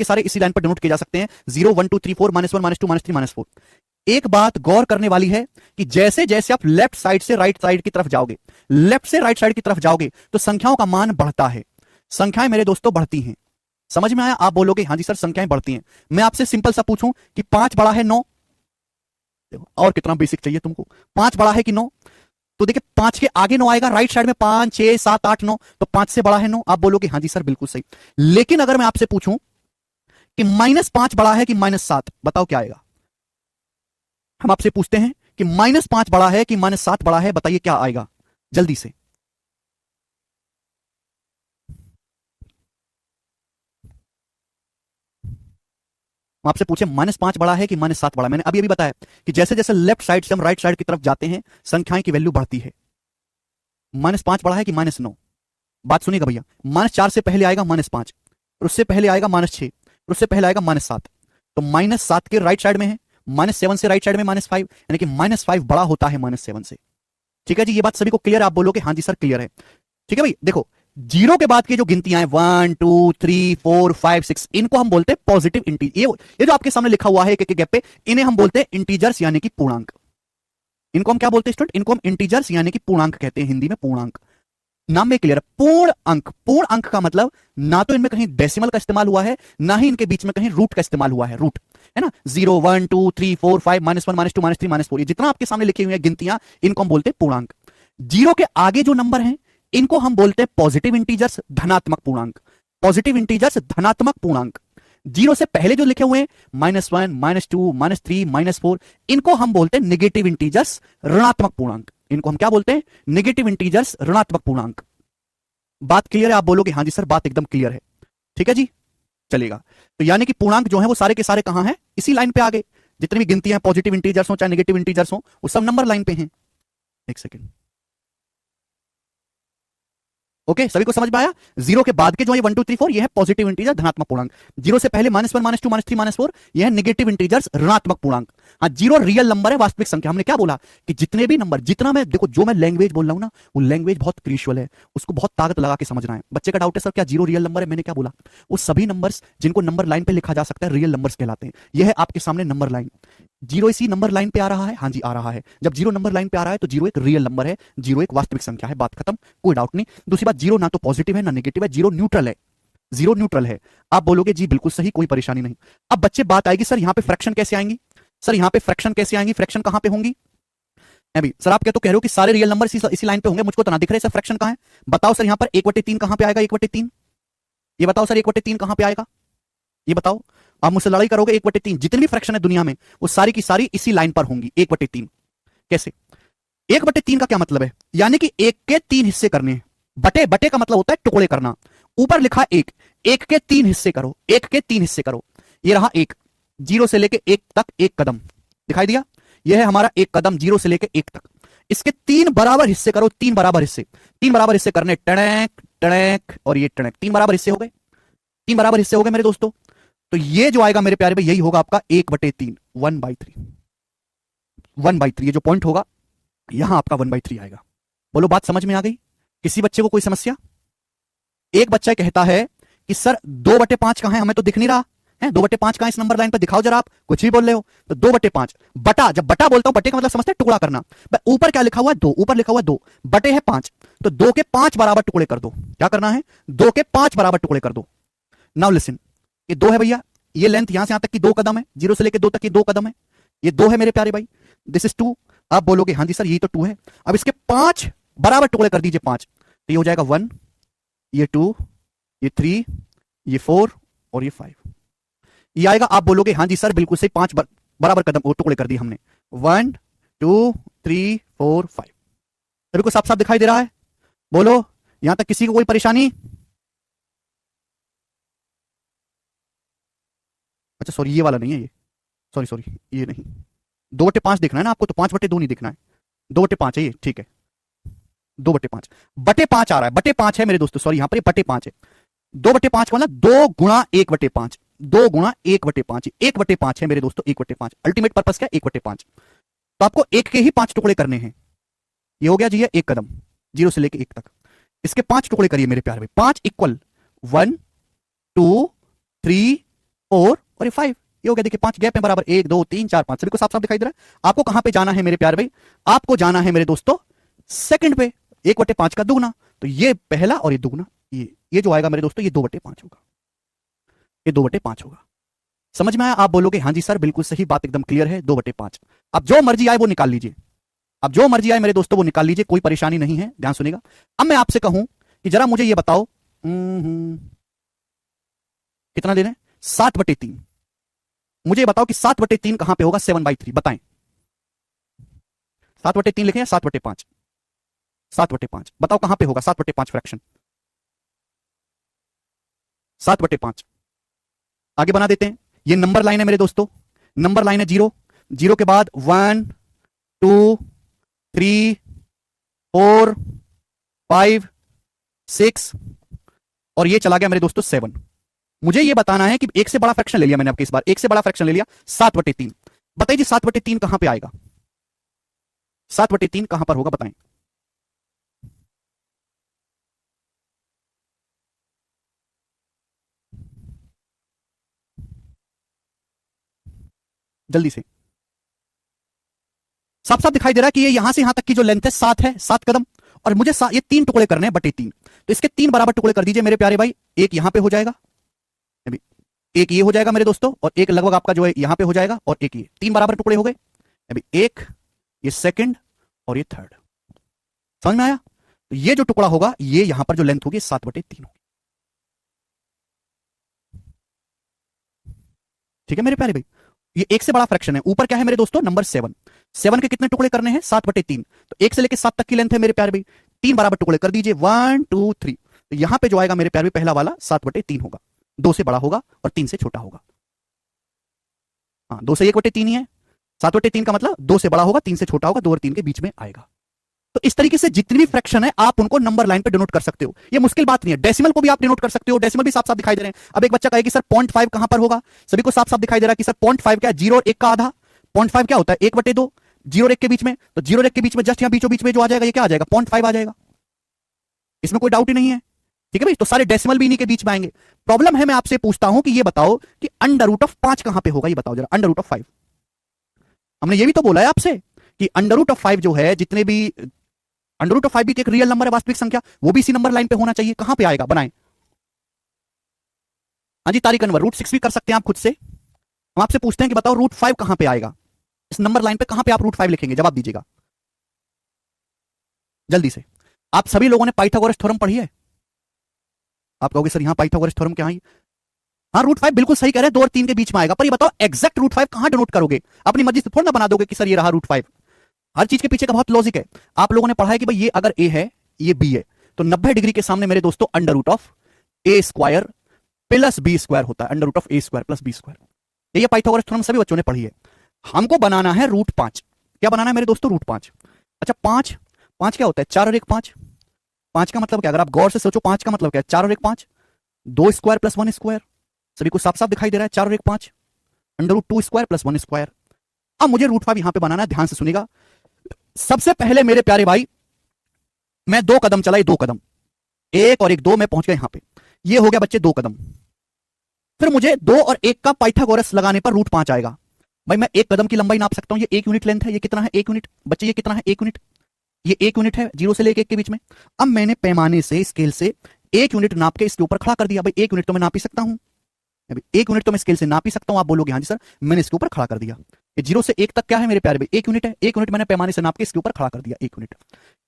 A: सारे इसी लाइन पर डिनोट किए जा सकते हैं। 0 1 2 3 4 -1 -2 -3 -4। एक बात गौर करने वाली है कि जैसे जैसे आप लेफ्ट साइड से राइट साइड की तरफ जाओगे, लेफ्ट से राइट साइड की तरफ जाओगे, तो संख्याओं का मान बढ़ता है। संख्याएं मेरे दोस्तों बढ़ती हैं। समझ में आया? आप बोलोगे हाँ जी सर, संख्याएं बढ़ती हैं। मैं आपसे सिंपल सा पूछूं कि 5 बड़ा है 9? और कितना बेसिक चाहिए तुमको? 5 बड़ा है कि 9? तो देखिए 5 के आगे 9 आएगा, राइट साइड में 5 6 7 8 9, तो 5 से बड़ा है 9। आप बोलोगे हाँ जी सर, बिल्कुल सही। लेकिन अगर मैं आपसे पूछूं कि -5 बड़ा है कि -7, बताओ क्या आएगा? हम आपसे पूछते हैं कि -5 बड़ा है कि -7 बड़ा है, बताइए क्या आएगा जल्दी से। हम आपसे पूछे -5 बड़ा है कि -7 बड़ा। मैंने अभी अभी बताया कि जैसे जैसे लेफ्ट साइड से हम राइट साइड की तरफ जाते हैं, संख्याएं की वैल्यू बढ़ती है। -5 बड़ा है कि -9? बात सुनिएगा भैया। -4 से पहले आएगा -5, और उससे पहले आएगा -6, और उससे पहले आएगा -7। तो -7 के राइट साइड में है, -7 से राइट साइड में -5, यानी कि -5 बड़ा होता है -7 से। ठीक है जी, ये बात सभी को क्लियर? आप बोलोगे हाँ जी सर, क्लियर है। ठीक है भाई, देखो जीरो के बाद की जो गिनतियां हैं 1 2 3 4 5 6, इनको हम बोलते हैं पॉजिटिव इंटीजर। ये जो आपके सामने लिखा हुआ है एक एक गैप पे, इन्हें हम बोलते हैं इंटीजर्स यानी कि पूर्णांक। इनको हम क्या बोलते हैं स्टूडेंट? इनको हम इंटीजर्स यानी कि पूर्णांक कहते हैं, हिंदी में पूर्णांक। नाम में क्लियर है, पूर्ण अंक। पूर्ण अंक का मतलब ना तो इनमें कहीं डेसिमल का इस्तेमाल हुआ है, ना ही इनके बीच में कहीं रूट का इस्तेमाल हुआ है। रूट है ना, 0 1 2 3 4 5 -1 -2 -3 -4, ये जितना आपके सामने लिखे हुए हैं गिनतियां, इनको हम बोलते हैं पूर्णांक। जीरो के आगे जो नंबर हैं, इनको हम बोलते हैं पॉजिटिव इंटीजर्स, धनात्मक पूर्णांक। पॉजिटिव इंटीजर्स, धनात्मक पूर्णांक। जीरो से पहले जो लिखे हुए हैं -1 -2 -3 -4, इनको हम बोलते हैं नेगेटिव इंटीजर्स, ऋणात्मक पूर्णांक। इनको हम क्या बोलते हैं? नेगेटिव इंटीजर्स, ऋणात्मक पूर्णांक। बात क्लियर है? आप बोलोगे हाँ जी सर, बात एकदम क्लियर है। ठीक है जी, चलेगा। तो यानी कि पूर्णांक जो है वो सारे के सारे कहां हैं? इसी लाइन पे आगे। जितनी भी गिनतियां पॉजिटिव इंटीजर्स हो चाहे नेगेटिव इंटीजर्स हो, वो सब नंबर लाइन पे हैं। एक सेकेंड। ओके, सभी को समझ में आया? जीरो के बाद के जो है 1 2 3 4, ये है पॉजिटिव इंटीजर, धनात्मक पूर्णांक। जीरो से पहले -1 -2 -3 -4, ये है नेगेटिव इंटीजर्स, ऋणात्मक पूर्णांक। हाँ, जीरो रियल नंबर है, वास्तविक संख्या। हमने क्या बोला कि जितने भी नंबर, जितना मैं देखो जो मैं लैंग्वेज बोल रहा हूं ना, वो लैंग्वेज बहुत क्रिशुअल है, उसको बहुत ताकत लगा के समझना है। बच्चे का डाउट है सर क्या जीरो रियल नंबर है? मैंने क्या बोला? वो सभी नंबर्स जिनको नंबर लाइन पे लिखा जा सकता है, रियल नंबर्स कहलाते हैं। यह है आपके सामने नंबर लाइन। जीरो इसी नंबर लाइन पे आ रहा है? हाँ जी, आ रहा है। जब जीरो नंबर लाइन पे आ रहा है तो जीरो एक रियल नंबर है, जीरो एक वास्तविक संख्या है। बात खत्म, कोई डाउट नहीं। दूसरी बात, जीरो ना तो पॉजिटिव है ना नेगेटिव है, जीरो न्यूट्रल है। जीरो न्यूट्रल है। आप बोलोगे जी बिल्कुल सही, कोई परेशानी नहीं। अब बच्चे बात आएगी सर यहाँ पे फ्रैक्शन कैसे आएंगी? सर यहाँ पे फ्रैक्शन कैसे आएंगी? फ्रैक्शन कहां पे होंगी? अभी सर आप क्या तो कह रहे हो कि सारे रियल नंबर इसी लाइन पे होंगे, मुझको तो ना दिख रहे सर, फ्रैक्शन कहां है? बताओ सर, यहाँ पर 1/3 कहां पे आएगा? 1/3 ये बताओ सर, 1/3 कहां पे आएगा? ये बताओ। आप मुझसे लड़ाई करोगे? 1/3 जितनी भी फ्रैक्शन है दुनिया में, वो सारी की सारी इसी लाइन पर होंगी। 1/3 कैसे? 1/3 का क्या मतलब है? यानी कि 1 के 3 हिस्से करने हैं। बटे बटे का मतलब होता है टुकड़े करना। ऊपर लिखा 1, 1 के 3 हिस्से करो, 1 के 3 हिस्से करो। ये रहा 1, 0 से लेके 1 तक एक कदम दिखाई दिया। यह है हमारा एक कदम 0 से लेके 1 तक। इसके 3 बराबर हिस्से करो, 3 बराबर हिस्से। 3 बराबर हिस्से करने, टणैक टणैक और ये टणैक। 3 बराबर हिस्से हो गए, 3 बराबर हिस्से हो गए मेरे दोस्तों। तो ये जो आएगा मेरे प्यारे भाई, यही होगा आपका 1/3, 1/3, 1/3। ये जो पॉइंट होगा यहां आपका 1/3 आएगा। बोलो बात समझ में आ गई? किसी बच्चे को कोई समस्या? एक बच्चा कहता है कि सर 2/5 कहां है, हमें तो दिख नहीं रहा। है 2/5 का इस नंबर लाइन पे दिखाओ जरा, आप कुछ भी बोल रहे हो। तो 2/5 बटा, जब बटा बोलता हूं, बटे का मतलब समझते हैं टुकड़ा करना। ऊपर क्या लिखा हुआ है 2, ऊपर लिखा हुआ है 2, बटे है 5, तो 2 के 5 बराबर टुकड़े कर दो। क्या करना है, 2 के 5 बराबर टुकड़े कर दो। नाउ लिसन, ये 2 है भैया, ये लेंथ यहां से यहां तक की 2 कदम है, 0 से लेकर 2 तक की 2 कदम है, ये 2 है मेरे प्यारे भाई, दिस इज 2। आप बोलोगे हाँ जी सर यही तो 2 है। अब इसके 5 बराबर टुकड़े कर दीजिए 5, तो ये हो जाएगा 1, ये 2, ये 3, ये 4 और ये 5, ये आएगा। आप बोलोगे हाँ जी सर बिल्कुल सही, 5 बराबर कदम टुकड़े कर दिए हमने, 1 2 3 4 5। सभी को साफ साफ दिखाई दे रहा है? बोलो, यहां तक किसी को कोई परेशानी? अच्छा सॉरी, ये वाला नहीं है ये, सॉरी सॉरी, ये नहीं, 2/5 देखना है ना आपको, तो 5/2 नहीं दिखना है, 2/5 है ये, ठीक है। 2/5 बटे 5 आ रहा है, बटे 5 है मेरे दोस्तों, सॉरी यहां पर बटे 5 है। 2/5 का मतलब 2 गुणा 1/5, 2 गुणा 1/5, 1/5 है मेरे दोस्तों, 1/5। अल्टीमेट पर्पस क्या, 1/5। तो आपको एक के ही 5 टुकड़े करने हैं। ये हो गया जी, है 1 कदम, 0 से लेके 1 तक। इसके 5 टुकड़े करिए मेरे प्यारे भाई, 5 इक्वल 1 2 3 4 और ये 5, ये हो गया। देखिए 5 गैप है बराबर, 1 2 3 4 5, सभी को साफ साफ दिखाई दे रहा है? आपको कहां पे जाना है मेरे प्यारे भाई, आपको जाना है मेरे दोस्तों सेकंड पे, 1/5 का दुगना। तो ये पहला और ये दुगना, ये जो आएगा मेरे दोस्तों ये 2/5 होगा, ये 2/5 होगा। समझ में आया? आप बोलोगे हाँ जी सर बिल्कुल सही बात, एकदम क्लियर है, 2/5। अब जो मर्जी आए वो निकाल लीजिए, अब जो मर्जी आए मेरे दोस्तों वो निकाल लीजिए, कोई परेशानी नहीं है, ध्यान सुनिएगा। अब मैं आपसे कहूं कि जरा मुझे ये बताओ, कितना ले रहे हैं, 7/3। मुझे बताओ कि 7/3 कहां पे होगा, 7/3 बताएं। 7/3 लिखें या 7/5? 7/5 बताओ कहां पे होगा, 7/5 फ्रैक्शन, 7/5। आगे बना देते हैं, ये नंबर लाइन है मेरे दोस्तों, नंबर लाइन है 0, 0 के बाद 1 2 3 4 5 6 और ये चला गया मेरे दोस्तों 7। मुझे ये बताना है कि एक से बड़ा फ्रैक्शन ले लिया मैंने आपके, इस बार एक से बड़ा फ्रैक्शन ले लिया, 7/3। बताइए जी 7/3 कहां पे आएगा, 7/3 कहां पर होगा बताएं। जल्दी से, साफ साफ दिखाई दे रहा है कि ये यहां से यहां तक की जो लेंथ है 7 है, 7 कदम, और मुझे ये 3 टुकड़े करने हैं /3। तो इसके 3 बराबर टुकड़े कर दीजिए मेरे प्यारे भाई, एक यहां पे हो जाएगा, अभी एक ये हो जाएगा मेरे दोस्तों, और एक लगभग आपका जो है यहां पे हो जाएगा, और एक ये, 3 बराबर टुकड़े हो गए। अभी एक, ये सेकंड और ये थर्ड, समझ में आया? तो ये जो टुकड़ा होगा, ये यहां पर जो लेंथ होगी 7/3 होगी। ठीक है मेरे प्यारे भाई, ये एक से बड़ा फ्रैक्शन है। ऊपर क्या है मेरे दोस्तों, नंबर 7, 7 के कितने टुकड़े करने हैं, 7/3। तो 1 से लेकर 7 तक की लेंथ है मेरे प्यारे भाई, 3 बराबर टुकड़े कर दीजिए, 1 2 3। तो यहां पे जो आएगा मेरे प्यारे भाई, पहला वाला 7/3 होगा, 2 से बड़ा होगा और 3 से छोटा होगा। हाँ 2 से 1/3 ही है, 7/3 का मतलब 2 से बड़ा होगा, 3 से छोटा होगा, 2 और 3 के बीच में आएगा। तो इस तरीके से जितनी भी फ्रैक्शन है आप उनको नंबर लाइन पे डिनोट कर सकते हो, ये मुश्किल बात नहीं है। डेसिमल को भी आप डिनोट कर सकते हो, डेसिमल भी साफ साफ दिखाई दे रहे हैं। अब एक बच्चा कहे कि सर 0.5 कहां पर होगा, सभी को साफ साफ दिखाई दे रहा है कि सर 0.5 क्या है, 0 और 1 का आधा। 0.5 क्या होता है, 1/2, 0 और 1 के बीच में, तो 0 और 1 के बीच में जस्ट यहां बीचों बीच में जो आ जाएगा, ये क्या आ जाएगा, 0.5 आ जाएगा, इसमें कोई डाउट ही नहीं है। ठीक है भाई, तो सारे डेसिमल भी इन्हीं के बीच में आएंगे। प्रॉब्लम है, मैं आपसे पूछता हूं कि ये बताओ कि √5 कहां पे होगा, ये बताओ जरा, √5। हमने ये भी तो बोला है आपसे कि √5 जो है, जितने भी √5 भी एक रियल नंबर है, वास्तविक संख्या, वो भी इसी नंबर लाइन पे होना चाहिए। कहां पे आएगा, बनाएं। हाँ जी तारीख अनवर, √6 भी कर सकते हैं आप खुद से। हम आपसे पूछते हैं कि बताओ √5 कहां पे आएगा, इस नंबर लाइन पे कहां पे आप √5 लिखेंगे, जवाब दीजिएगा जल्दी से। आप सभी लोगों ने पाइथागोरस थ्योरम पढ़ी है? आप कहोगे सर यहां पाइथागोरस थ्योरम क्या है? हाँ √5 बिल्कुल सही कह रहे हैं, 2 और 3 के बीच में आएगा, पर ये बताओ एग्जैक्ट √5 कहां डिनोट करोगे, अपनी मर्जी से थोड़ा ना बना दोगे कि सर ये रहा √5। हर चीज के पीछे का बहुत लॉजिक है। आप लोगों ने पढ़ा है कि भाई ये अगर ए है, ये बी है, तो 90 डिग्री के सामने मेरे दोस्तों √A² प्लस B² होता है, √A² प्लस B²। ये पाइथागोरस थ्योरम सभी बच्चों ने पढ़ी है। हमको बनाना है √5। क्या बनाना है मेरे दोस्तों, √5। अच्छा 5, 5 क्या होता है, 4 और 1 5। 5 का मतलब क्या, अगर आप गौर से सोचो 5 का मतलब क्या है, 4 और 1 5, 2² प्लस 1²। सभी को साफ साफ दिखाई दे रहा है, 4 और 1 5, √2² प्लस 1²। अब मुझे √5 यहां पे बनाना है, ध्यान से सुनिएगा। सबसे पहले मेरे प्यारे भाई, मैं 2 कदम चला, 2 कदम, 1 और 1 2, मैं पहुंच गया यहां पे। ये हो गया बच्चे 2 कदम। फिर मुझे 2 और 1 का पाइथागोरस लगाने पर √5 आएगा। भाई मैं एक कदम की लंबाई नाप सकता हूं, ये 1 यूनिट लेंथ है, ये कितना है 1 यूनिट। बच्चे ये कितना है 1 यूनिट, ये 1 यूनिट है 0 से लेके 1 के बीच में। अब मैंने पैमाने से स्केल से 1 यूनिट नाप के इसके ऊपर खड़ा कर दिया। भाई 1 यूनिट तो मैं नाप ही सकता हूं, 1 यूनिट तो मैं स्केल से नाप ही सकता हूं। आप बोलोगे हाँ जी सर, मैंने इसके ऊपर खड़ा कर दिया। ये 0 से 1 तक क्या है मेरे प्यारे भाई 1 यूनिट है, 1 यूनिट मैंने पैमाने से नाप के इसके ऊपर खड़ा कर दिया 1 यूनिट।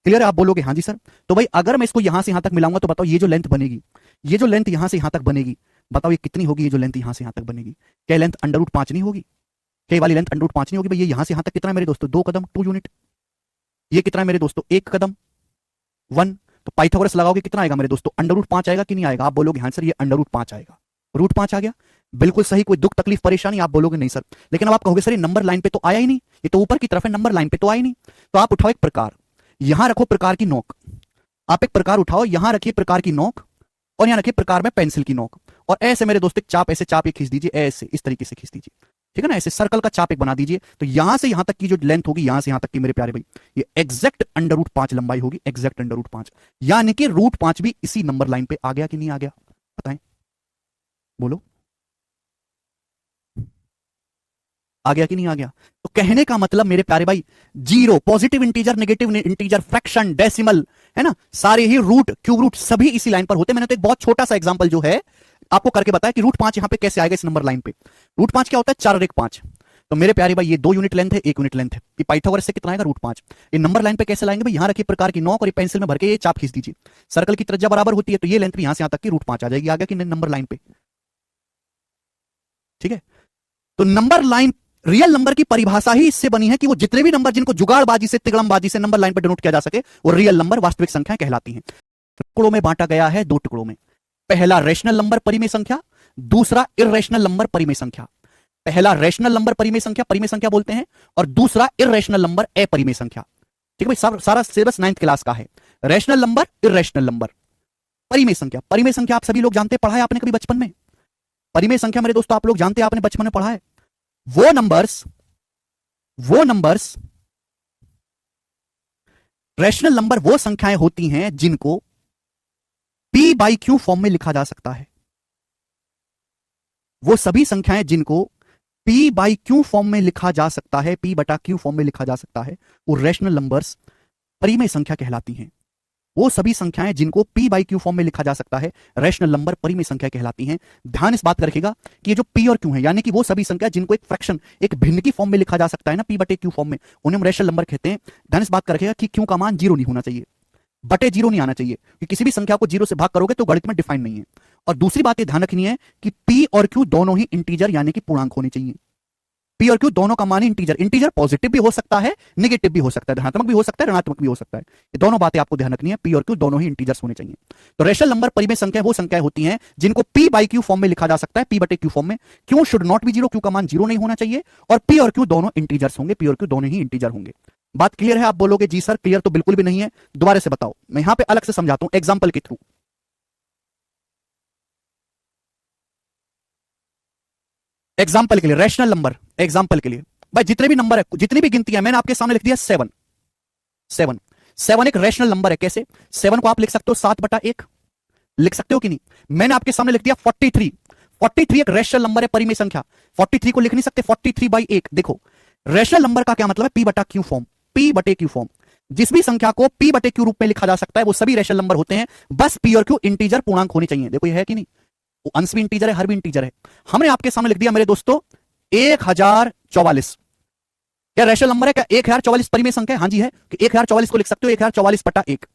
A: क्लियर है? आप बोलोगे हाँ जी सर। तो भाई अगर मैं इसको यहां से यहां तक मिलाऊंगा तो बताओ ये जो लेंथ बनेगी, ये जो लेंथ यहां से यहां तक बनेगी, बताओ ये कितनी होगी? ये जो लेंथ यहां से यहां तक बनेगी, क्या लेंथ √5 नहीं होगी? क्या वाली लेंथ √5 नहीं होगी? भाई ये यहां से यहां तक कितना है मेरे दोस्तों 2 कदम 2 यूनिट। ये कितना है मेरे दोस्तों 1 कदम 1। तो पाइथागोरस लगाओगे कितना आएगा मेरे दोस्तों √5 आएगा कि नहीं आएगा? आप बोलोगे हाँ सर ये √5 आएगा। √5 आ गया, बिल्कुल सही। कोई दुख तकलीफ परेशानी? आप बोलोगे नहीं सर। लेकिन अब आप कहोगे सर ये नंबर लाइन पे तो आया ही नहीं, ये तो ऊपर की तरफ है, नंबर लाइन पे तो आया ही नहीं। तो आप उठाओ एक प्रकार, यहां रखो प्रकार की नोक, आप एक प्रकार उठाओ, यहां रखिए प्रकार की नोक और यहां रखिए प्रकार में पेंसिल की नोक, और ऐसे मेरे दोस्त एक चाप, ऐसे चाप एक खींच दीजिए, ऐसे इस तरीके से खींच दीजिए, ठीक है ना? ऐसे सर्कल का चाप एक बना दीजिए। तो यहां से यहां तक की जो लेंथ होगी, यहां से यहां तक की मेरे प्यारे भाई, ये एग्जैक्ट √5 लंबाई होगी, एग्जैक्ट √5। यानी कि √5 भी इसी नंबर लाइन पे आ गया कि नहीं आ गया? बताएं, बोलो आ गया कि नहीं आ गया? तो कहने का मतलब मेरे प्यारे भाई, zero, positive integer, negative integer, fraction, decimal, है ना, सारे ही रूट, क्यूब रूट सभी इसी लाइन पर होते हैं। मैंने तो एक बहुत छोटा सा एग्जांपल जो है आपको करके बताया कि √5 यहां पे कैसे आएगा इस नंबर लाइन पे। √5 क्या होता है? 4 और 1 5। तो मेरे प्यारे भाई ये 2 यूनिट लेंथ है, 1 यूनिट लेंथ है, ये पाइथागोरस से कितना आएगा √5। ये नंबर लाइन पे कैसे लाएंगे भाई? यहां रखिए प्रकार की नोक और ये पेंसिल में भर के ये चाप खींच दीजिए, सर्कल की त्रिज्या बराबर होती है, तो ये लेंथ भी यहां से यहां तक की √5 आ जाएगी। आ गया कि नहीं नंबर लाइन पे? ठीक है। तो नंबर लाइन, रियल नंबर की परिभाषा ही इससे बनी है कि वो जितने भी नंबर जिनको जुगाड़बाजी से, तिगड़मबाजी से नंबर लाइन पर डिनोट किया जा सके, वो रियल नंबर, वास्तविक संख्याएं कहलाती हैं। टुकड़ों में बांटा गया है 2 टुकड़ों में। पहला रेशनल नंबर परिमेय संख्या, दूसरा इर्रेशनल नंबर परिमेय संख्या। पहला रेशनल नंबर परिमेय संख्या बोलते हैं, और दूसरा इर्रेशनल नंबर अपरिमेय संख्या। ठीक है भाई, सारा सिलेबस 9th क्लास का है। रेशनल नंबर, इर्रेशनल नंबर, परिमेय संख्या। परिमेय संख्या आप सभी लोग जानते हैं, पढ़ा है आपने कभी बचपन में। परिमेय संख्या मेरे दोस्तों आप लोग जानते हैं, आपने बचपन में पढ़ा है। वो नंबर्स रेशनल नंबर वो संख्याएं होती हैं जिनको p/q फॉर्म में लिखा जा सकता है। वो सभी संख्याएं जिनको p/q फॉर्म में लिखा जा सकता है, p/q फॉर्म में लिखा जा सकता है, वो रेशनल नंबर्स परिमेय संख्या कहलाती हैं। वो सभी संख्याएं जिनको p/q फॉर्म में लिखा जा सकता है, रेशनल नंबर परिमेय संख्या कहलाती हैं। ध्यान इस बात का रखिएगा कि ये जो p और q है, यानी कि वो सभी संख्या जिनको एक फ्रैक्शन, एक भिन्न की फॉर्म में लिखा जा सकता है ना, p/q फॉर्म में, उन्हें हम रेशनल नंबर कहते हैं। ध्यान इस बात का रखिएगा कि q का मान 0 नहीं होना चाहिए, बटे 0 नहीं आना चाहिए, कि किसी भी संख्या को 0 से भाग करोगे तो गणित में डिफाइन नहीं है। और दूसरी बात ये ध्यान रखनी है कि p और q दोनों ही इंटीजर यानी कि पूर्णांक होने चाहिए। p और q दोनों का मान इंटीजर, इंटीजर पॉजिटिव भी हो सकता है, नेगेटिव भी हो सकता है, धनात्मक भी हो सकता है, ऋणात्मक भी हो सकता है। ये दोनों बातें आपको ध्यान रखनी है, p और q दोनों ही इंटीजर्स होने चाहिए। तो रेशनल नंबर परिमेय संख्या वो संख्याएं होती हैं जिनको p/q फॉर्म में लिखा जा सकता है, p/q फॉर्म में। q should not be 0, q का मान 0 नहीं होना चाहिए, और p और q दोनों इंटीजर्स होंगे, p और q दोनों ही इंटीजर होंगे। बात क्लियर है? आप बोलोगे जी सर क्लियर तो बिल्कुल भी नहीं है, दोबारा से बताओ, मैं यहां पे अलग से समझाता हूं एग्जांपल के थ्रू। एग्जांपल के लिए रेशनल नंबर, एग्जांपल के लिए भाई जितने भी नंबर है, जितनी भी गिनती है, मैंने आपके सामने लिख दिया 7। 7 एक रेशनल नंबर है। कैसे? 7 को आप लिख सकते हो 7/1, लिख सकते हो कि नहीं? मैंने आपके सामने लिख दिया 43। 43 एक रेशनल नंबर है, परिमेय संख्या। 43 को लिख नहीं सकते 43/1। देखो रेशनल नंबर का क्या मतलब है? p/q form, p/q form. जिस भी संख्या को p/q रूप में लिखा जा सकता है वो सभी रेशनल नंबर होते हैं, बस p और q इंटीजर पूर्णांक होने चाहिए। देखो ये है कि नहीं, वो अंश भी इंटीजर है, हर भी इंटीजर है। हमने आपके सामने लिख दिया मेरे दोस्तों 1044। क्या रेशनल नंबर है? क्या 1044 परिमेय संख्या है? हाँ जी है। कि 1044 को लिख सकते हो 1044/1,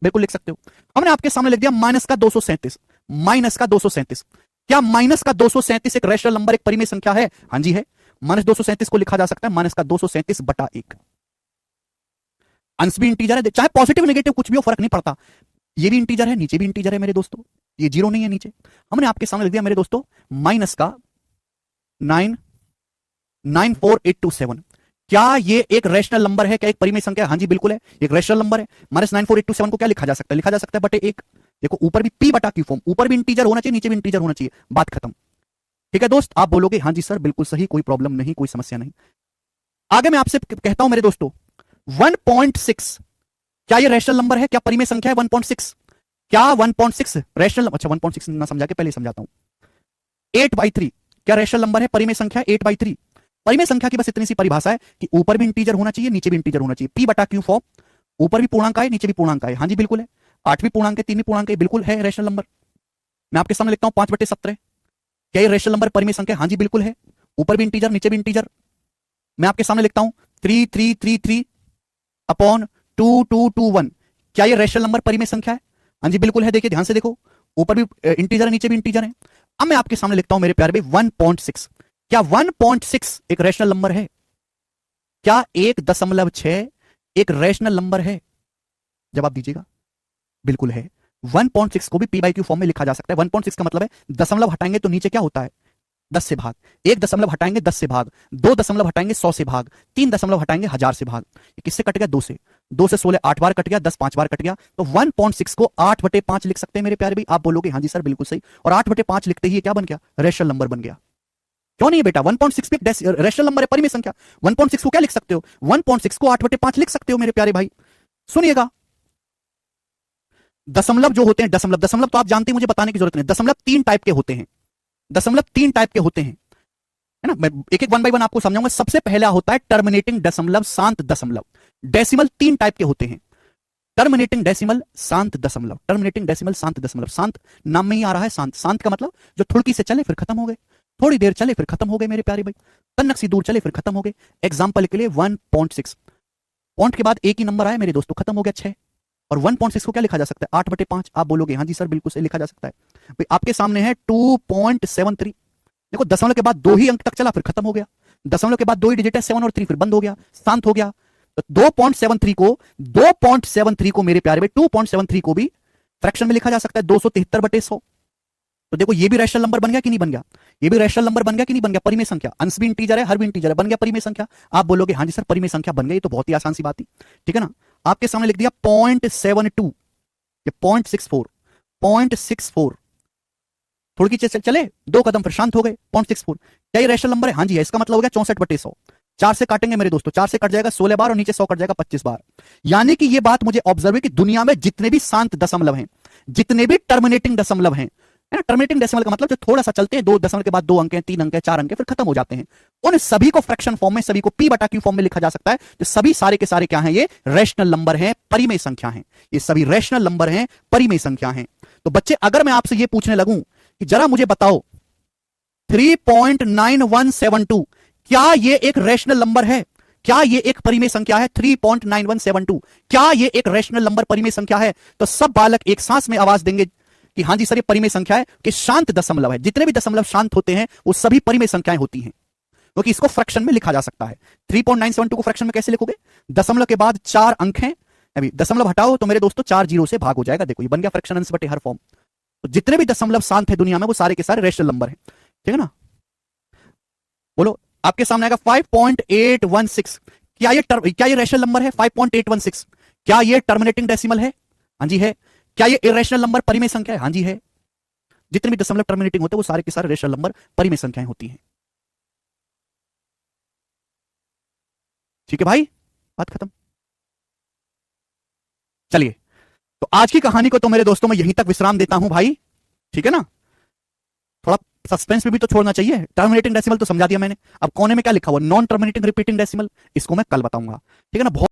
A: बिल्कुल लिख सकते हो। हमने आपके सामने लिख दिया -237, -237। क्या -237 एक रेशनल नंबर, एक परिमेय संख्या है? हाँ जी है। -237 को लिखा जा सकता है -237/1। अंश भी इंटीजर है, चाहे पॉजिटिव नेगेटिव कुछ भी हो, फर्क नहीं पड़ता। ये भी इंटीजर है, नीचे भी इंटीजर है मेरे दोस्तों, ये 0 नहीं है नीचे। हमने आपके सामने लिख दिया मेरे दोस्तों -94827। क्या ये एक रेशनल नंबर है? क्या एक परिमेय संख्या है? हाँ जी बिल्कुल है, एक रेशनल नंबर है। -94827 को क्या लिखा जा सकता है? लिखा जा सकता है /1। देखो ऊपर भी p/q फॉर्म, ऊपर भी इंटीजर होना चाहिए, नीचे भी इंटीजर होना चाहिए, बात खत्म। ठीक है दोस्त, आप बोलोगे हाँ जी सर बिल्कुल सही, कोई प्रॉब्लम नहीं, कोई समस्या नहीं। आगे मैं आपसे कहता हूं मेरे दोस्तों 1.6, क्या ये रेशनल नंबर है? क्या परिमेय संख्या है 1.6? क्या 1.6 रेशनल? अच्छा 1.6 ना समझा के पहले समझाता हूं। 8/3 क्या रेशनल नंबर है? परिमेय संख्या 8/3। परिमेय संख्या की बस इतनी सी परिभाषा है कि ऊपर भी इंटीजर होना चाहिए, नीचे भी इंटीजर होना चाहिए। p बटा क्यू फॉर्म, ऊपर भी पूर्णांक आए, नीचे भी पूर्णांक आए। हाँ जी बिल्कुल है। 8 भी पूर्णांक है, 3 भी पूर्णांक है, बिल्कुल है रेशनल नंबर। मैं आपके सामने लिखता हूं 5/17। क्या ये रेशनल नंबर परिमेय संख्या? हाँ जी बिल्कुल है। ऊपर भी इंटीजर, नीचे भी इंटीजर। मैं आपके सामने लिखता हूं 3333 अपॉन 2221। क्या ये रेशनल नंबर परिमेय संख्या है? हाँ जी बिल्कुल है। देखिए ध्यान से देखो, ऊपर भी इंटीजर है, नीचे भी इंटीजर है। अब मैं आपके सामने लिखता हूं मेरे प्यारे भाई 1.6। क्या 1.6 एक रेशनल नंबर है? क्या 1.6 एक रेशनल नंबर है? जवाब दीजिएगा। बिल्कुल है। 1.6 को भी p बाई क्यू फॉर्म में लिखा जा सकता है। 1.6 का मतलब है दशमलव हटाएंगे तो नीचे क्या होता है? 10 से भाग। 1 दशमलव हटाएंगे 10 से भाग, 2 दशमलव हटाएंगे 100 से भाग, 3 दशमलव हटाएंगे 1000 से भाग। ये किससे कट गया? 2 से। 2 से 16 8 बार कट गया, 10 5 बार कट गया। तो 1.6 को 8/5 लिख सकते हैं मेरे प्यारे भाई। आप बोलोगे हाँ जी सर बिल्कुल सही। और 8/5 लिखते ही क्या बन गया? रेशनल नंबर बन गया। क्यों नहीं बेटा? 1.6 भी एक रेशनल नंबर है, परिमेय संख्या। 1.6 को क्या लिख सकते हो? 1.6 को 8/5 लिख सकते हो मेरे प्यारे भाई। सुनिएगा, दशमलव जो होते हैं, दशमलव दशमलव तो आप जानते हैं, मुझे बताने की जरूरत नहीं। दशमलव 3 टाइप के होते हैं। दशमलव 3 टाइप के होते हैं, है ना। मैं एक एक 1 बाय 1 आपको समझाऊंगा। सबसे पहला होता है टर्मिनेटिंग दशमलव, शांत दशमलव। डेसिमल 3 टाइप के होते हैं। टर्मिनेटिंग डेसिमल, शांत दशमलव। टर्मिनेटिंग डेसिमल, शांत दशमलव। शांत नाम में ही आ रहा है शांत। शांत का मतलब जो थुड़की से चले फिर खत्म हो गए, थोड़ी देर चले फिर खत्म हो गए मेरे प्यारे भाई, तन्नक सी दूर चले फिर खत्म हो गए। एग्जाम्पल के लिए 1.6, पॉइंट के बाद एक ही नंबर आया मेरे दोस्तों, खत्म हो गया 6। और 1.6 को क्या लिखा जा सकता है? 8/5। आप बोलोगे हाँ जी सर बिल्कुल सही लिखा जा सकता है। भाई आपके सामने है 2.73। देखो दशमलव के बाद 2 ही अंक तक चला फिर खत्म हो गया। दशमलव के बाद 2 ही डिजिट है, 7 और 3, फिर बंद हो गया, शांत हो गया। तो 2.73 को मेरे प्यारे भाई 2.73 को भी फ्रैक्शन में लिखा जा सकता है, 273/100। तो देखो ये भी रैशनल नंबर बन गया कि नहीं बन गया? ये भी रैशनल नंबर बन गया कि नहीं बन गया? परिमेय संख्या, अंश भी इंटीजर है, हर भी इंटीजर है, बन गया परिमेय संख्या। आप बोलोगे हाँ जी सर परिमेय संख्या बन गई, तो बहुत ही आसान सी बात थी, ठीक है ना। आपके सामने लिख दिया 0.72, 0.64, 0.64। थोड़ी की चले 2 कदम फिर शांत हो गए, 0.64। क्या ये रैशनल नंबर है? हाँ जी है। इसका मतलब हो गया 64/100। 4 से काटेंगे मेरे दोस्तों, 4 से कट जाएगा 16 बार और नीचे 100 कट जाएगा 25 बार। यानी कि ये बात मुझे ऑब्जर्व है कि दुनिया में जितने भी शांत दशमलव हैं, जितने भी टर्मिनेटिंग दशमलव हैं, है ना, टर्मिनेटिंग डेसिमल का मतलब जो थोड़ा सा चलते हैं, 2 दशमलव के बाद 2 अंक हैं, 3 अंक हैं, 4 अंक हैं, फिर खत्म हो जाते हैं, उन सभी को फ्रैक्शन फॉर्म में, सभी को p बटा क्यू फॉर्म में लिखा जा सकता है। तो सभी सारे के सारे क्या हैं? ये रैशनल नंबर हैं, परिमेय संख्या हैं। ये सभी रैशनल नंबर हैं, परिमेय संख्या हैं। तो बच्चे अगर मैं आपसे ये पूछने लगूं कि जरा मुझे बताओ 3.9172 क्या ये एक रैशनल नंबर है? क्या ये एक परिमेय संख्या है? 3.9172 क्या ये एक रैशनल नंबर, परिमेय संख्या है? तो सब बालक एक सांस में आवाज देंगे कि हाँ जी सर ये परिमेय संख्या है, कि शांत दशमलव है। जितने भी दशमलव शांत होते हैं वो सभी परिमेय संख्याएं होती हैं, क्योंकि इसको फ्रैक्शन में लिखा जा सकता है। 3.972 को फ्रैक्शन में कैसे लिखोगे? दशमलव के बाद 4 अंक हैं, अभी दशमलव हटाओ तो मेरे दोस्तों 4 जीरो से भाग हो जाएगा। देखो ये बन गया फ्रैक्शन अंश बटे हर फॉर्म। तो जितने भी दशमलव शांत है दुनिया में वो सारे के सारे रैशनल नंबर हैं, ठीक है ना। बोलो, आपके सामने आएगा 5.816। क्या ये रैशनल नंबर है? 5.816 क्या ये टर्मिनेटिंग डेसिमल है? हाँ जी है। क्या ये इरेशनल नंबर, परिमेय संख्या है? हाँ जी है। जितने भी दशमलव टर्मिनेटिंग होते हैं वो सारे के सारे रेशनल नंबर, परिमेय संख्याएं होती हैं, ठीक है भाई, बात खत्म। चलिए, तो आज की कहानी को तो मेरे दोस्तों मैं यहीं तक विश्राम देता हूं भाई, ठीक है ना। थोड़ा सस्पेंस में भी तो छोड़ना चाहिए। टर्मिनेटिंग डेसिमल तो समझा दिया मैंने, अब कोने में क्या लिखा हुआ? नॉन टर्मिनेटिंग रिपीटिंग डेसिमल, इसको मैं कल बताऊंगा, ठीक है ना। बहुत